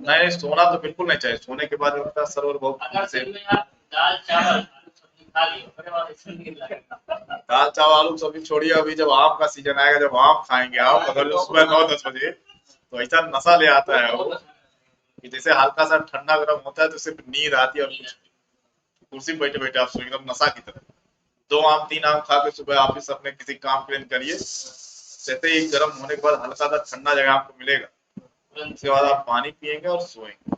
Speaker 2: नहीं, सोना तो बिल्कुल नहीं चाहिए। सोने के बाद लगता है सर्वर बहुत
Speaker 1: अगर
Speaker 2: से
Speaker 1: दिन में आप दाल चावल आलू सब्जी खा लियो, उसके बाद इसमें नींद लगेगा।
Speaker 2: दाल चावल आलू सब्जी छोड़िए, अभी जब आम का सीजन आएगा, जब आम खाएंगे आप, अगर जो सुबह 9-10 बजे, तो ऐसा नशा ले आता है वो कि जैसे हल्का सा ठंडा गर्म होता है तो सिर्फ नींद आती है, और कुछ कुर्सी पे बैठे बैठे आप सो, एकदम नशा की तरह। 2 आम 3 आम खा के सुबह ऑफिस अपने किसी काम के लिए करिए, जैसे ही गर्म होने के बाद हल्का सा ठंडा जगह आपको मिलेगा, उसके बाद आप पानी पियेंगे और सोएंगे,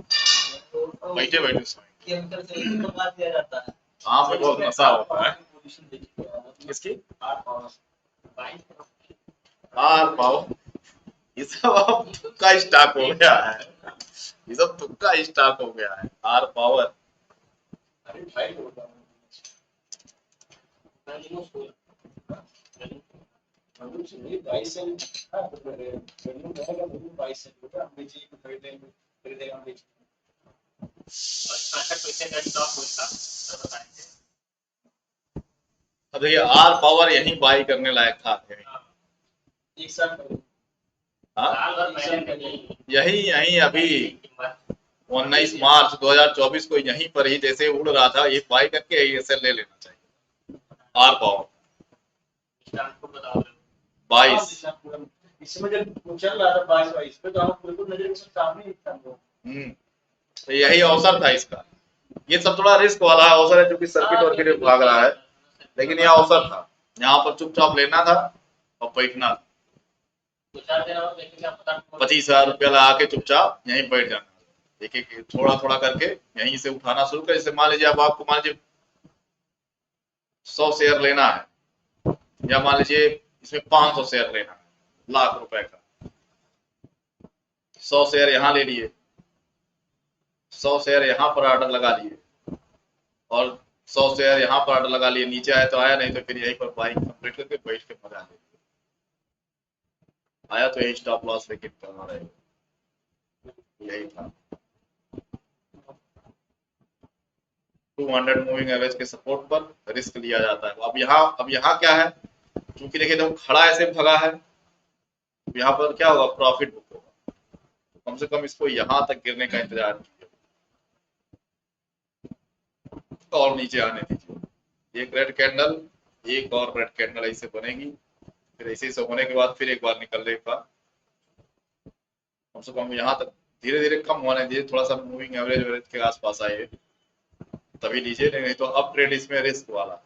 Speaker 2: बैठे बैठे सोएंगे।
Speaker 3: केमिकल से तो बात किया जाता है।
Speaker 2: आम में बहुत नशा होता है। किसकी? आर पावर, ये सब अब तुक्का स्टॉक हो गया है, ये सब तुक्का स्टॉक हो गया है। आर पावर अब देखिए, आर पावर यही बाई करने लायक था। हाँ, यही यही अभी 19 मार्च 2024 को यहीं पर ही जैसे उड़ रहा था, ये बाई करके ऐसे ले लेना चाहिए। आर पावर 22,
Speaker 4: इसमें जब चल रहा था 22 पे, तो हम बिल्कुल नजर के सामने ही था वो।
Speaker 2: तो यही अवसर था इसका। ये सब थोड़ा रिस्क वाला अवसर है, क्योंकि सर्किट वर्किट में भाग रहा है, लेकिन यह अवसर था, यहाँ पर चुपचाप लेना था और बैठना था। 25,000 रुपया लगा के चुपचाप यहीं बैठ जाना, एक एक थोड़ा थोड़ा करके यहीं से उठाना शुरू कर। जैसे मान लीजिए अब आपको मान लीजिए 100 शेयर लेना है, या मान लीजिए इसमें 500 शेयर लेना है, लाख रुपए का, 100 शेयर यहाँ ले लिए, 100 शेयर यहाँ पर ऑर्डर लगा लिए, और 100 शेयर यहाँ पर ऑर्डर लगा लिए। नीचे आया तो आया, नहीं तो फिर यहीं पर बाइंग कंप्लीट करके बैठ के मजा ले। आया तो यही स्टॉप लॉस लेके करना रहेगा, यही था। 200 मूविंग एवरेज के सपोर्ट पर रिस्क लिया जाता है। अब यहाँ क्या है, क्योंकि देखिए एकदम खड़ा ऐसे भगा है, यहाँ पर क्या होगा, प्रॉफिट बुक होगा। कम से कम इसको यहाँ तक गिरने का इंतजार कीजिए, इसको और नीचे आने दीजिए। एक रेड कैंडल, एक और रेड कैंडल ऐसे बनेगी, फिर ऐसे सब होने के बाद फिर एक बार निकल लेगा। कम से कम यहाँ तक धीरे धीरे कम होने दीजिए, थोड़ा सा मूविंग एवरेज के आसपास आइए तभी लीजिए, नहीं तो अप ट्रेड इसमें रिस्क वाला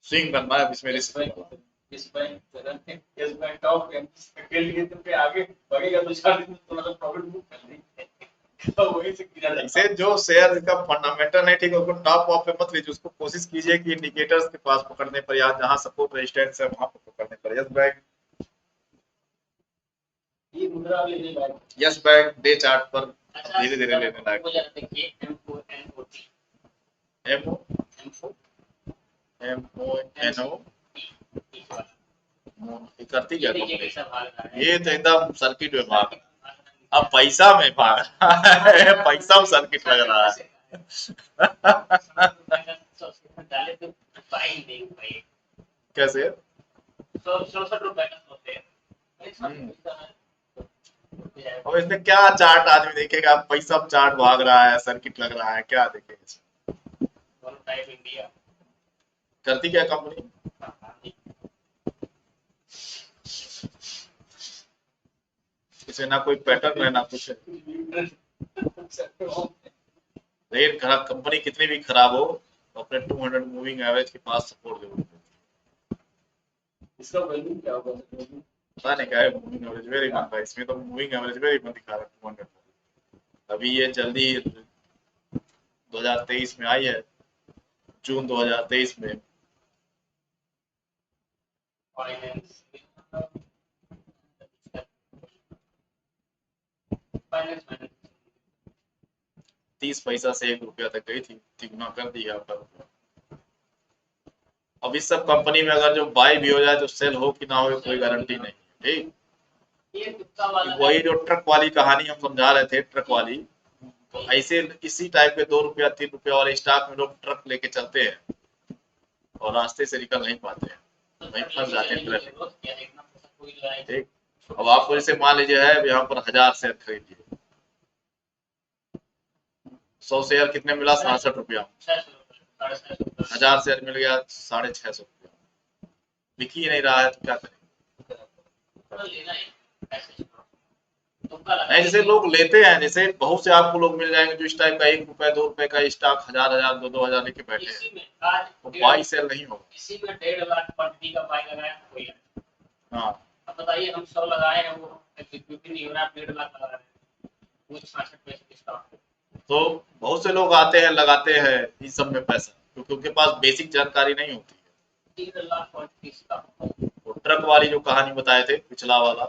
Speaker 2: स्विंग करना है, इसमें रिस्क वाला।
Speaker 4: इस बैंक टॉप के लिए तुम पे आगे बढ़ेगा तो 4 दिन में थोड़ा सा प्रॉफिट बुक कर लेंगे तो वही से गिरा जाता
Speaker 2: इसे जो शेयर का फंडामेंटल नहीं ठीक है उसको टॉप ऑफ पे मत लीजिए, उसको कोशिश कीजिए कि इंडिकेटर्स के पास पकड़ने पर या जहां सपोर्ट रेजिस्टेंस है वहां पर पकड़ने पर। यस बैंक,
Speaker 4: ये मुद्रा ले ले भाई।
Speaker 2: यस बैंक डे चार्ट पर
Speaker 1: अच्छा
Speaker 2: धीरे धीरे लेने लायक।
Speaker 1: वो जरा देखिए M4N40
Speaker 2: एमओ
Speaker 1: M4
Speaker 2: एमओएनओ ये करती क्या
Speaker 1: देखिए
Speaker 2: कंपनी?
Speaker 1: कैसा भाग रहा है।
Speaker 2: ये तो एकदम सर्किट में भाग, अब पैसा में भाग रहा है, पैसा में सर्किट लग रहा है।
Speaker 1: डाले तो बाइंग नहीं भाई,
Speaker 2: कैसे?
Speaker 1: 67 रुपए का सोते हैं।
Speaker 2: और इसमें क्या चार्ट आदमी देखेगा, पैसा में चार्ट भाग रहा है, सर्किट लग रहा है, क्या देखेगा इसमें?
Speaker 1: वन टाइप इंडिया
Speaker 2: करती क्या कंपनी? इसमें ना कोई पैटर्न है ना कुछ है। रेट खराब, कंपनी कितनी भी खराब हो अपने 200 मूविंग एवरेज के पास सपोर्ट जरूर दे।
Speaker 4: इसका वैल्यू क्या होगा?
Speaker 2: पता नहीं क्या है, मूविंग एवरेज वेरी मंद है इसमें, तो मूविंग एवरेज वेरी मंद दिखा रहा है 200। अभी ये जल्दी 2023 में आई है, जून 2023 में।
Speaker 1: फाइनेंस
Speaker 2: 30 पैसा से 1 रुपया तक गई थी, तिगुना कर दिया पर। अब इस सब कंपनी में अगर जो बाई भी हो जाए तो सेल हो कि ना हो कोई गारंटी नहीं है, ठीक।
Speaker 1: ये कुत्ता वाला
Speaker 2: वही जो ट्रक वाली कहानी हम समझा रहे थे, ट्रक वाली, तो ऐसे इसी टाइप के 2 रुपया 3 रुपया वाले स्टॉक में लोग ट्रक लेके चलते हैं और रास्ते से निकल नहीं पाते हैं, वहीं फंस जाते हैं ट्रैफिक, ठीक। अब आपको जैसे मान लीजिए है यहाँ पर 1000 शेयर खरीदिए, 100 शेयर कितने मिला? 67 रुपया। 1000 शेयर मिल गया 650 रुपया, बिक ही नहीं रहा है तो क्या करें? नहीं, जैसे लोग लेते हैं, जैसे बहुत से आपको लोग मिल जाएंगे जो इस टाइप का 1 रुपया 2 रुपए का स्टॉक 1000 2 हजार लेके बैठे हैं, तो बाई सेल नहीं होगा।
Speaker 1: इसी में 1.5 लाख क्वांटिटी का बाई लगाया कोई है।
Speaker 2: हाँ,
Speaker 1: अब बताइए हम 100 लगाए हैं, वो एग्जीक्यूटिव नहीं हो रहा, 1.5 लाख लगा रहे हैं, वो 66 पैसे डिस्काउंट।
Speaker 2: तो बहुत से लोग आते हैं लगाते हैं इस सब में पैसा, क्योंकि उनके पास बेसिक जानकारी नहीं होती है।
Speaker 1: 3 लाख क्वांटिटी का
Speaker 2: तो ट्रक वाली जो कहानी बताए थे पिछला वाला,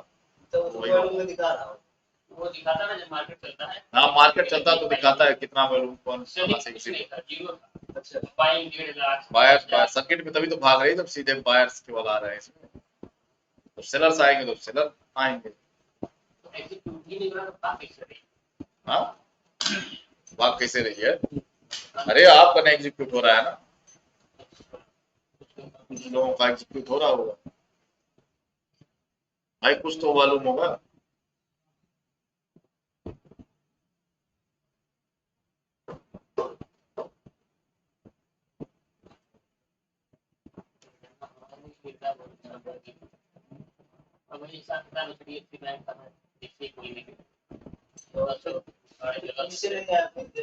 Speaker 3: तो वैल्यू में दिखा रहा हूँ।
Speaker 1: वो दिखाता है ना जब मार्केट चलता है।
Speaker 2: हाँ मार्केट चलता तो दिखाता है कितना वैल्यू कौन
Speaker 1: उससे
Speaker 2: कहाँ से
Speaker 1: कुछ
Speaker 2: किसी
Speaker 1: नहीं था, जीरो था।
Speaker 3: अच्छा,
Speaker 1: बाइंग 1.5 लाख
Speaker 2: बायर्स सर्किट में तभी तो भाग रही, तब सीधे बायर्स के वाला आ रहे हैं इसमें। तो सेलर्स आएंगे तो सेलर आएंगे।
Speaker 1: तो एग्जीक्यूटिव ही नहीं हो रहा तो काफी सही।
Speaker 2: हाँ, भाग कैसे रही है? अरे आपका नहीं एग्जीक्यूट हो रहा है ना, कुछ लोगों का एग्जीक्यूट हो रहा होगा भाई, कुछ तो मालूम होगा।
Speaker 1: अब हिसाब किताब HDFC बैंक का है, इससे कोई नहीं। तो सारे जगह
Speaker 3: नीचे नहीं आया, नीचे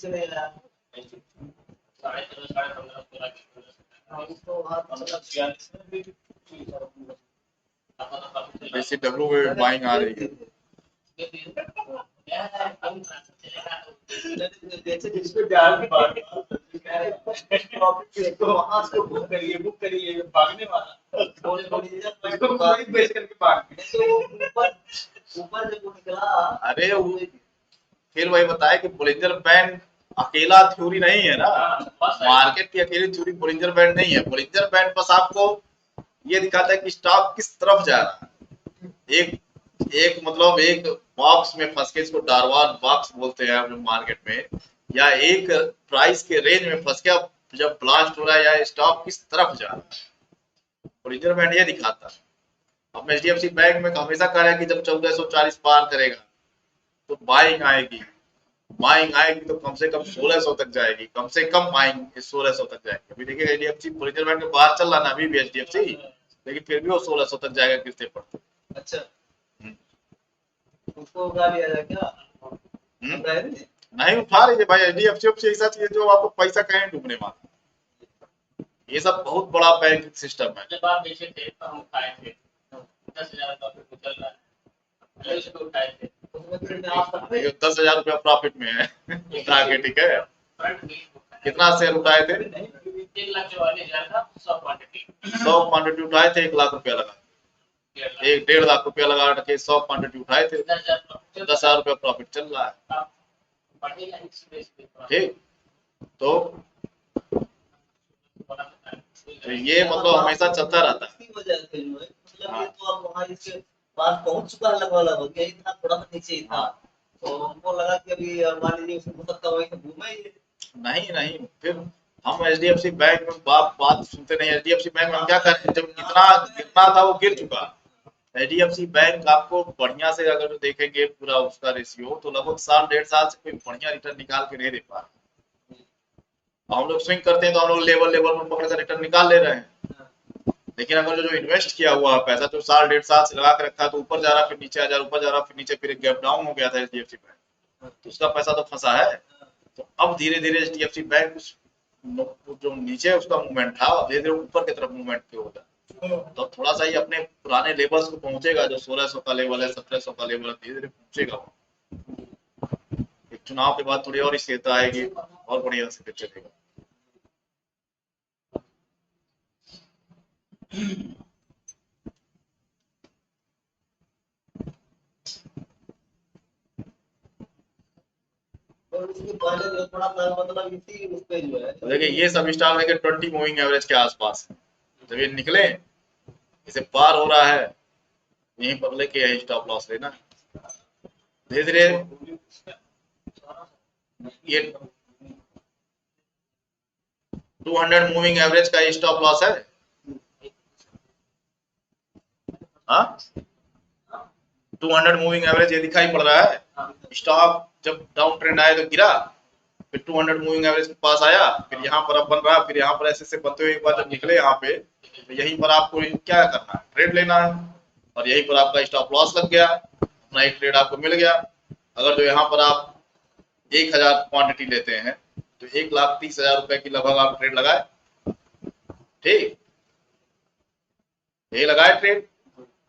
Speaker 3: नहीं आया।
Speaker 1: साढ़े 15 16
Speaker 3: उसको वहाँ
Speaker 4: मतलब 46 में भी
Speaker 2: वैसे डब्ल्यू में बाइंग आ रही है।
Speaker 4: इसको ध्यान में बात तो वहाँ से बुक करिए भागने वाला इसको कोई बेच करके भाग
Speaker 3: ऊपर जब वो निकला,
Speaker 2: अरे वो फिर वही बताया कि बोलिंजर बैंड अकेला थ्योरी नहीं है ना, मार्केट की अकेली थ्योरी बोलिंजर बैंड नहीं है। बोलिंजर बैंड बस आपको ये दिखाता है कि स्टॉक किस तरफ जा रहा है। एक मतलब एक बॉक्स में फंस के, इसको डार्वान बॉक्स बोलते हैं हम मार्केट में, या एक प्राइस के रेंज में फंस के जब ब्लास्ट हो रहा है या स्टॉक किस तरफ जा रहा है, बोलिंजर बैंड ये दिखाता है। अब HDFC बैंक में हमेशा कह रहा है कि जब 1440 पार करेगा तो बाइंग आएगी, बाइंग आएगी तो कम से कम 1600 तक जाएगी, कम से कम बाइंग 1600 तक जाएगी। अभी देखिए एचडीएफसी ओरिजिनल बैंक के बाहर चल रहा ना अभी भी एचडीएफसी, लेकिन फिर भी वो 1600 तक जाएगा किस्तें पड़ते।
Speaker 3: अच्छा, उसको उठा लिया जाए क्या? उठा है नहीं?
Speaker 2: नहीं उठा लीजिए भाई, एचडीएफसी ऐसा चीज है जो आपको पैसा कहीं डूबने वाला। ये सब बहुत बड़ा बैंक सिस्टम है।
Speaker 1: जब आप बेचे थे तो हम उठाए थे 10,000 प्रॉफिट चल रहा है, पहले से तो उठाए थे।
Speaker 3: उसमें फिर मैं आप सकते
Speaker 2: ये 10,000 रुपया प्रॉफिट में है उठा के, ठीक है।
Speaker 1: फ्रंट बीच उठाए।
Speaker 2: कितना शेयर उठाए थे?
Speaker 1: 1,44,000 का 100 क्वांटिटी
Speaker 2: 100 क्वांटिटी उठाए थे, 1 लाख रुपया लगा, 1.5 लाख रुपया लगा के 100 क्वांटिटी उठाए थे,
Speaker 1: 10,000 प्रॉफिट
Speaker 2: 10,000 रुपया प्रॉफिट चल रहा है।
Speaker 1: बढ़ेगा ही इसमें
Speaker 2: ठीक, तो ये मतलब हमेशा चलता रहता है।
Speaker 3: इसकी वजह से जो है, मतलब ये तो अब वहाँ इसके पास पहुंच चुका है लगभग, यही था, थोड़ा सा नीचे ही था, तो हमको लगा कि अभी मान लीजिए उसमें हो सकता है वही से घूमे ही।
Speaker 2: नहीं नहीं, फिर हम एचडीएफसी बैंक में बात सुनते नहीं। एचडीएफसी बैंक में हम क्या करें, जब इतना गिरना था वो गिर चुका। एचडीएफसी बैंक आपको बढ़िया से अगर जो देखेंगे पूरा उसका रेशियो, तो लगभग 1.5 साल से कोई बढ़िया रिटर्न निकाल के नहीं दे पा रहे। हम लोग स्विंग करते हैं तो हम लोग लेवल में पकड़ कर रिटर्न निकाल ले रहे हैं, लेकिन अगर जो इन्वेस्ट किया हुआ है पैसा, तो 1.5 साल से लगा के रखा है, तो ऊपर जा रहा फिर नीचे आ जा रहा, ऊपर जा रहा फिर नीचे, फिर एक गैप डाउन हो गया था एचडीएफसी बैंक, तो उसका पैसा तो फंसा है। तो अब धीरे धीरे एचडीएफसी बैंक जो नीचे उसका मूवमेंट था, धीरे धीरे ऊपर की तरफ मूवमेंट होगा, तो थोड़ा सा ही अपने पुराने लेवल्स को पहुंचेगा, जो 1600 का लेवल है, 1700 का लेवल है, धीरे धीरे पहुंचेगा। एक चुनाव के बाद थोड़ी और स्थिरता आएगी और बढ़िया से फिर चलेगा।
Speaker 3: और उसके पहले जो थोड़ा सा मतलब इसी उस पे जो है,
Speaker 2: तो देखिए ये सब स्टॉक लेके 20 मूविंग एवरेज के आसपास है। जब ये निकले, इसे पार हो रहा है, यहीं पर लेके यही स्टॉप लॉस लेना। धीरे धीरे ये 200 मूविंग एवरेज का स्टॉप लॉस है। हाँ, 200 मूविंग एवरेज ये दिखाई पड़ रहा है। स्टॉक जब डाउन ट्रेंड आया तो गिरा, फिर 200 मूविंग एवरेज के पास आया, फिर यहाँ पर अब बन रहा, फिर यहाँ पर ऐसे बनते हुए एक बार जब निकले यहाँ पे, तो यहीं पर आपको क्या करना है, ट्रेड लेना है, और यहीं पर आपका स्टॉप लॉस लग गया, अपना एक ट्रेड आपको मिल गया। अगर जो यहाँ पर आप 1000 क्वांटिटी लेते हैं तो 1,30,000 रुपए की लगभग आप ट्रेड लगाए। ठीक, ये लगाए ट्रेड,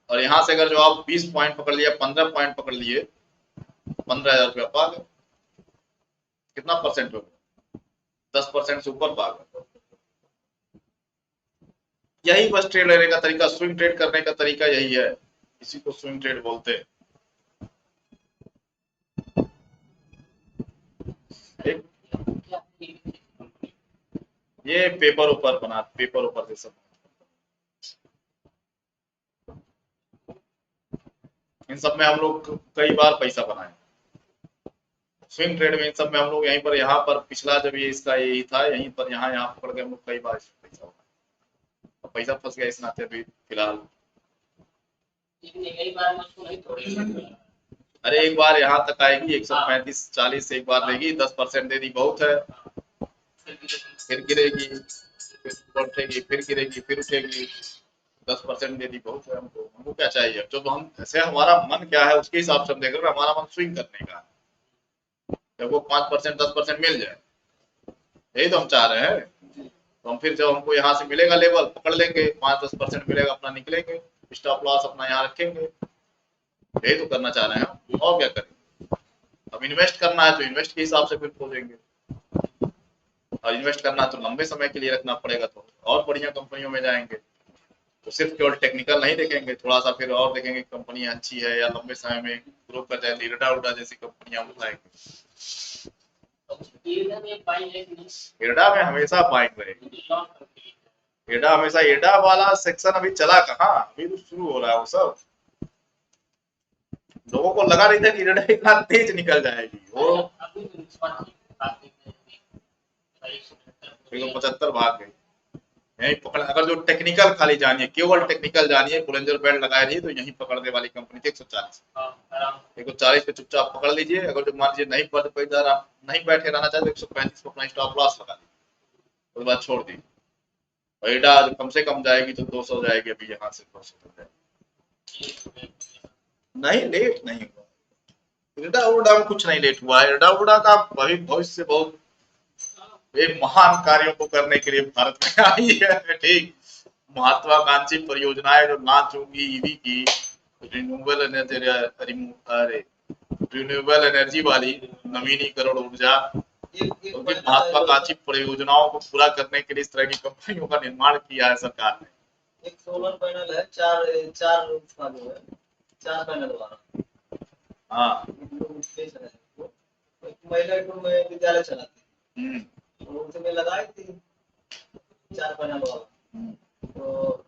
Speaker 2: और यहाँ से अगर जो आप 20 पॉइंट पकड़ लिया, 15 पॉइंट पकड़ लिए, 15,000 रुपया पा गए। कितना परसेंट हो गया? 10% से ऊपर पा गए। यही बस ट्रेड लेने का तरीका, स्विंग ट्रेड करने का तरीका यही है, इसी को स्विंग ट्रेड बोलते हैं। ये पेपर ऊपर बना, पेपर ऊपर से सब, इन सब में हम लोग कई बार पैसा बनाए। स्विंग ट्रेड में इन सब में हम लोग यहीं पर, यहाँ पर पिछला जब ये इसका यही था, यहीं पर यहाँ पकड़ के हम लोग कई बार पैसा बनाए। पैसा फंस गया इस नाते अभी फिलहाल। अरे एक बार यहाँ तक आएगी 135-40 से एक बार देगी, 10% दे दी बहुत है, फिर गिरेगी, फिर उठेगी, फिर गिरेगी, फिर उठेगी, 10% दे दी बहुत है। हमको क्या चाहिए, जो तो हम ऐसे, हमारा मन क्या है उसके हिसाब से हम देख रहे हैं। हमारा मन स्विंग करने का, जब वो 5% 10% मिल जाए, यही तो हम चाह रहे हैं। तो हम फिर जब हमको यहाँ से मिलेगा लेवल, पकड़ लेंगे, 5-10% मिलेगा, अपना निकलेंगे, स्टॉप लॉस अपना यहाँ रखेंगे, यही तो करना चाह रहे हैं हम, और क्या करेंगे। अब इन्वेस्ट करना है तो इन्वेस्ट के हिसाब से फिर खोजेंगे, और इन्वेस्ट करना है तो लंबे समय के लिए रखना पड़ेगा, तो और बढ़िया कंपनियों में जाएंगे। तो सिर्फ केवल टेक्निकल नहीं देखेंगे, थोड़ा सा फिर और देखेंगे कंपनी अच्छी है या लंबे समय में ग्रो कर जाए, इरडा जैसी कंपनियां उठाएंगे। इरडा में हमेशा बाइंग रहेगी। इरडा हमेशा, इरडा वाला सेक्शन अभी चला कहाँ, अभी तो शुरू हो रहा है वो सब। लोगों को लगा नहीं था कि इरडा इतना तेज निकल जाएगी, वो 175 भाग गई। यही पकड़, अगर जो टेक्निकल खाली जानिए, केवल टेक्निकल जानिए, बुलंजर बेल्ट लगाए रही, तो यही पकड़ने वाली कंपनी थी 140।
Speaker 1: आराम
Speaker 2: एक 40 पे चुपचाप पकड़ लीजिए। अगर जो मान लीजिए नहीं पद पे इधर आप नहीं बैठे रहना चाहते 135 पे अपना स्टॉप लॉस लगा दी, उसके बाद छोड़ दी। और एडा कम से कम जाएगी तो 200 जाएगी, अभी यहाँ से 200 तक जाएगी। नहीं लेट नहीं हुआ, एडा उडा में कुछ नहीं लेट हुआ है। एडा उडा का भविष्य से बहुत एक महान कार्यों को करने के लिए भारत में आई है। ठीक, महत्वाकांक्षी परियोजनाएं जो लॉन्च होंगी ईवी की, रिन्यूएबल एनर्जी वाली नवीनीकरण ऊर्जा,
Speaker 3: एक
Speaker 2: उनकी महत्वाकांक्षी परियोजनाओं को पूरा करने के लिए इस तरह की कंपनियों का निर्माण किया है सरकार ने।
Speaker 3: एक सोलर पैनल है, चार उसका जो है, 4 पैनल वाला।
Speaker 2: हाँ
Speaker 3: लोग बेच रहे हैं वो। एक महिला को मैं विद्यालय चलाती
Speaker 2: हम्म,
Speaker 3: तो उसमें लगाई थी 4 पैनल वाला, तो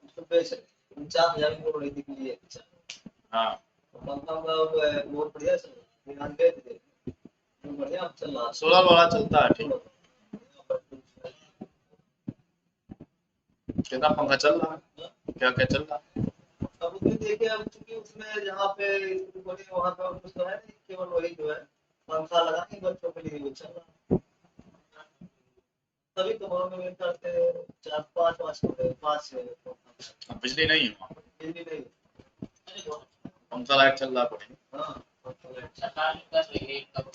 Speaker 3: उसको बेच रहे 49,000 की बोल रही थी कि ये अच्छा।
Speaker 2: हाँ
Speaker 3: पंखा का बहुत बढ़िया चल रहा है, ध्यान दे दे तो बढ़िया चल रहा है।
Speaker 2: सोलर वाला चलता है ठीक। कितना पंखा चल रहा है, क्या क्या चल रहा है?
Speaker 3: अब उसमें देखिए, अब चूंकि उसमें जहाँ पे बने वहाँ पे कुछ तो है नहीं, केवल वही जो है पंखा लगा के बच्चों के लिए वो चल रहा है। तभी तो वहाँ में करते 4-5
Speaker 2: अब बिजली नहीं है वहाँ पर,
Speaker 3: बिजली नहीं।
Speaker 2: पंखा लाइट चल रहा पड़े।
Speaker 3: हाँ
Speaker 1: सरकार ने कर रही है तब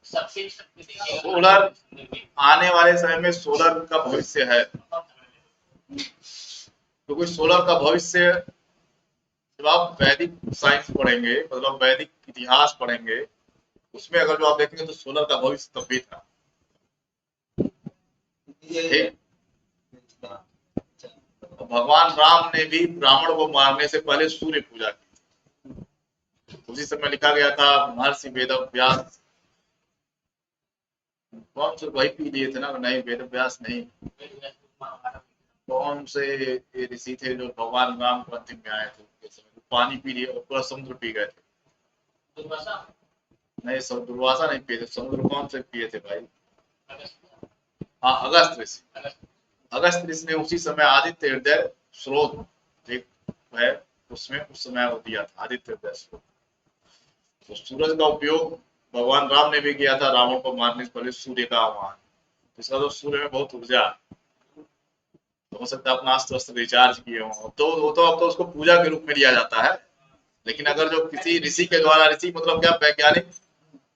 Speaker 1: सबसे शक्ति देखिएगा।
Speaker 2: सोलर आने वाले समय में सोलर का भविष्य है, क्योंकि सोलर का भविष्य जब आप वैदिक साइंस पढ़ेंगे, मतलब वैदिक इतिहास पढ़ेंगे, उसमें अगर जो आप देखेंगे तो सोलर का भविष्य तब भी था।
Speaker 3: ये
Speaker 2: और भगवान राम ने भी ब्राह्मण को मारने से पहले सूर्य पूजा की। उसी समय लिखा गया था महर्षि वेद व्यास, कौन से वही पी लिए थे ना, नहीं वेद व्यास नहीं, कौन से ये ऋषि थे जो भगवान राम को अंतिम में आए थे, उनके समय पानी पी लिए और पूरा समुद्र पी गए थे। नहीं सब दुर्वासा नहीं पिए थे, समुद्र कौन से पिए थे भाई? हाँ अगस्त ऋषि, अगस्त ऋषि ने उसी समय आदित्य हृदय स्रोत एक है उसमें उस समय वो दिया था, आदित्य हृदय स्रोत। तो सूरज का उपयोग भगवान राम ने भी किया था रावण को मारने से पहले सूर्य का आह्वान। इसका तो सूर्य में बहुत ऊर्जा, तो हो सकता है अपना अस्त्र वस्त्र रिचार्ज किए हों, तो वो तो अब तो उसको पूजा के रूप में लिया जाता है। लेकिन अगर जो किसी ऋषि के द्वारा, ऋषि मतलब क्या, वैज्ञानिक,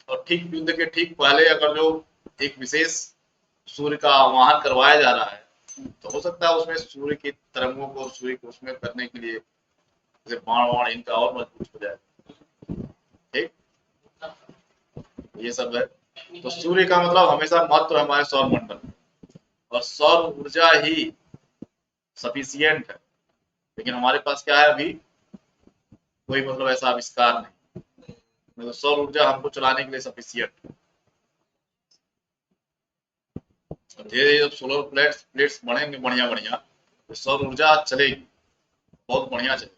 Speaker 2: और ठीक युद्ध के ठीक पहले अगर जो एक विशेष सूर्य का आह्वान करवाया जा रहा है, तो हो सकता है उसमें सूर्य की तरंगों को, सूर्य को उसमें करने के लिए जैसे बाण वाण इनका और मजबूत हो जाए। ठीक, ये सब है। तो सूर्य का मतलब हमेशा महत्व है हमारे सौर मंडल में, और सौर ऊर्जा ही सफिशियंट है। लेकिन हमारे पास क्या है अभी, कोई मतलब ऐसा आविष्कार नहीं, मतलब सौर ऊर्जा हमको चलाने के लिए सफिशियंट है। धीरे धीरे जब सोलर प्लेट्स बढ़ेंगे बढ़िया बढ़िया, तो सौर ऊर्जा चलेगी, बहुत बढ़िया चलेगी।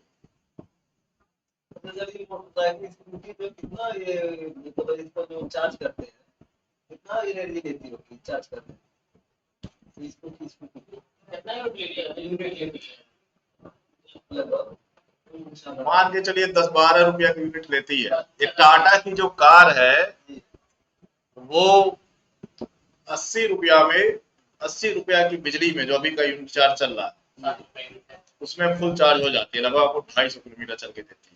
Speaker 3: मोटरसाइकिल स्कूटी पे कितना ये मतलब इसको जो चार्ज करते हैं कितना एनर्जी देती होगी चार्ज करने में? स्कूटी
Speaker 1: कितना यूनिट ले लिया
Speaker 3: लगभग
Speaker 2: मान के चलिए 10-12 रुपया की यूनिट लेती है। ये टाटा की जो कार है वो 80 रुपया में, 80 रुपया की बिजली में जो अभी का यूनिट चार्ज चल रहा है उसमें फुल चार्ज हो जाती है, लगभग आपको 250 किलोमीटर चल के देती है,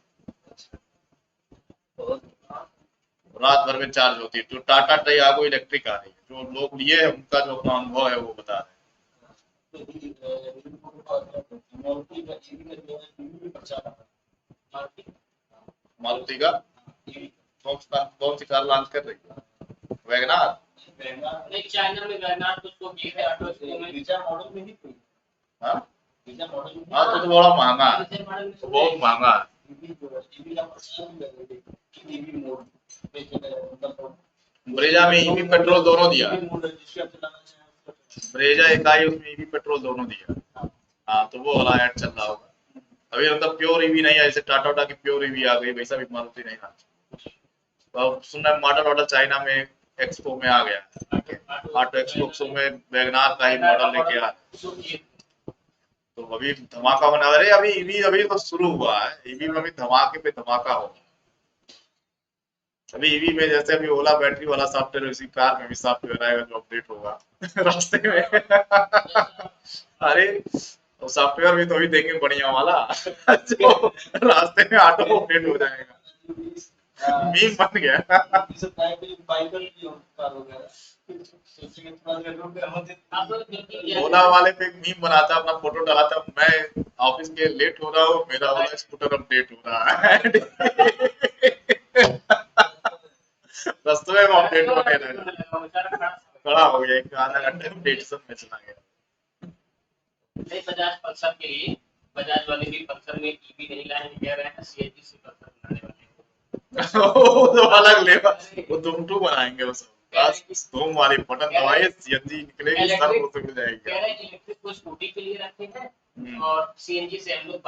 Speaker 2: रात भर में चार्ज होती है। जो टाटा टियागो इलेक्ट्रिक आ रही है, जो लोग लिए हैं उनका जो अपना अनुभव है वो बता रहे हैं। मारुति का कौन सी कार लॉन्च कर रही है? वैगनार।
Speaker 1: नहीं, चाइना में वैगनार तो उसको भी है, ऑटो इसको में
Speaker 4: मॉडल में ही कोई
Speaker 2: हाँ
Speaker 4: मॉडल में
Speaker 2: हाँ, तो बड़ा महंगा है, तो बहुत महंगा है। ब्रेजा में ईवी पेट्रोल दोनों दिया, ब्रेजा इकाई उसमें ईवी पेट्रोल दोनों दिया। हाँ तो वो वाला ऐड चल रहा होगा अभी, मतलब प्योर ईवी नहीं है, जैसे टाटा वाटा की प्योर ईवी आ गई, वैसा भी मारुति नहीं आ। तो अब सुनना मॉडल ऑर्डर चाइना में एक्सपो में आ गया, ऑटो एक्सपो में वैगनार का ही मॉडल लेके आ। तो अभी धमाका बना रहे, अभी ईवी अभी तो शुरू हुआ है, ईवी में अभी धमाके पे धमाका होगा। अभी ईवी में जैसे अभी ओला बैटरी वाला सॉफ्टवेयर, उसी कार में भी सॉफ्टवेयर आएगा जो अपडेट होगा रास्ते में। अरे तो सॉफ्टवेयर भी तो अभी देंगे बढ़िया वाला जो रास्ते में ऑटो अपडेट हो जाएगा। मीम बन गया। ओला वाले पे एक मीम बनाता, अपना फोटो डालता, मैं ऑफिस के लेट हो रहा हूँ, मेरा ओला स्कूटर अपडेट हो रहा है। रास्ते में अपडेट होने लगा, खड़ा हो गया, एक आधा घंटे अपडेशन में चला गया।
Speaker 1: नहीं, बजाज पल्सर के लिए बजाज वाले भी पल्सर में ईवी नहीं लाएंगे, कह रहे हैं सीएनजी से पल्सर बनाने वाले हैं।
Speaker 2: वो तो अलग लेवल, वो धूम बनाएंगे वो सब, बस धूम वाली बटन दबाइए सीएनजी निकलेगी, सब हो जाएगी।
Speaker 1: कह रहे हैं इलेक्ट्रिक को स्कूटी के लिए रखे हैं और सीएनजी से हम लोग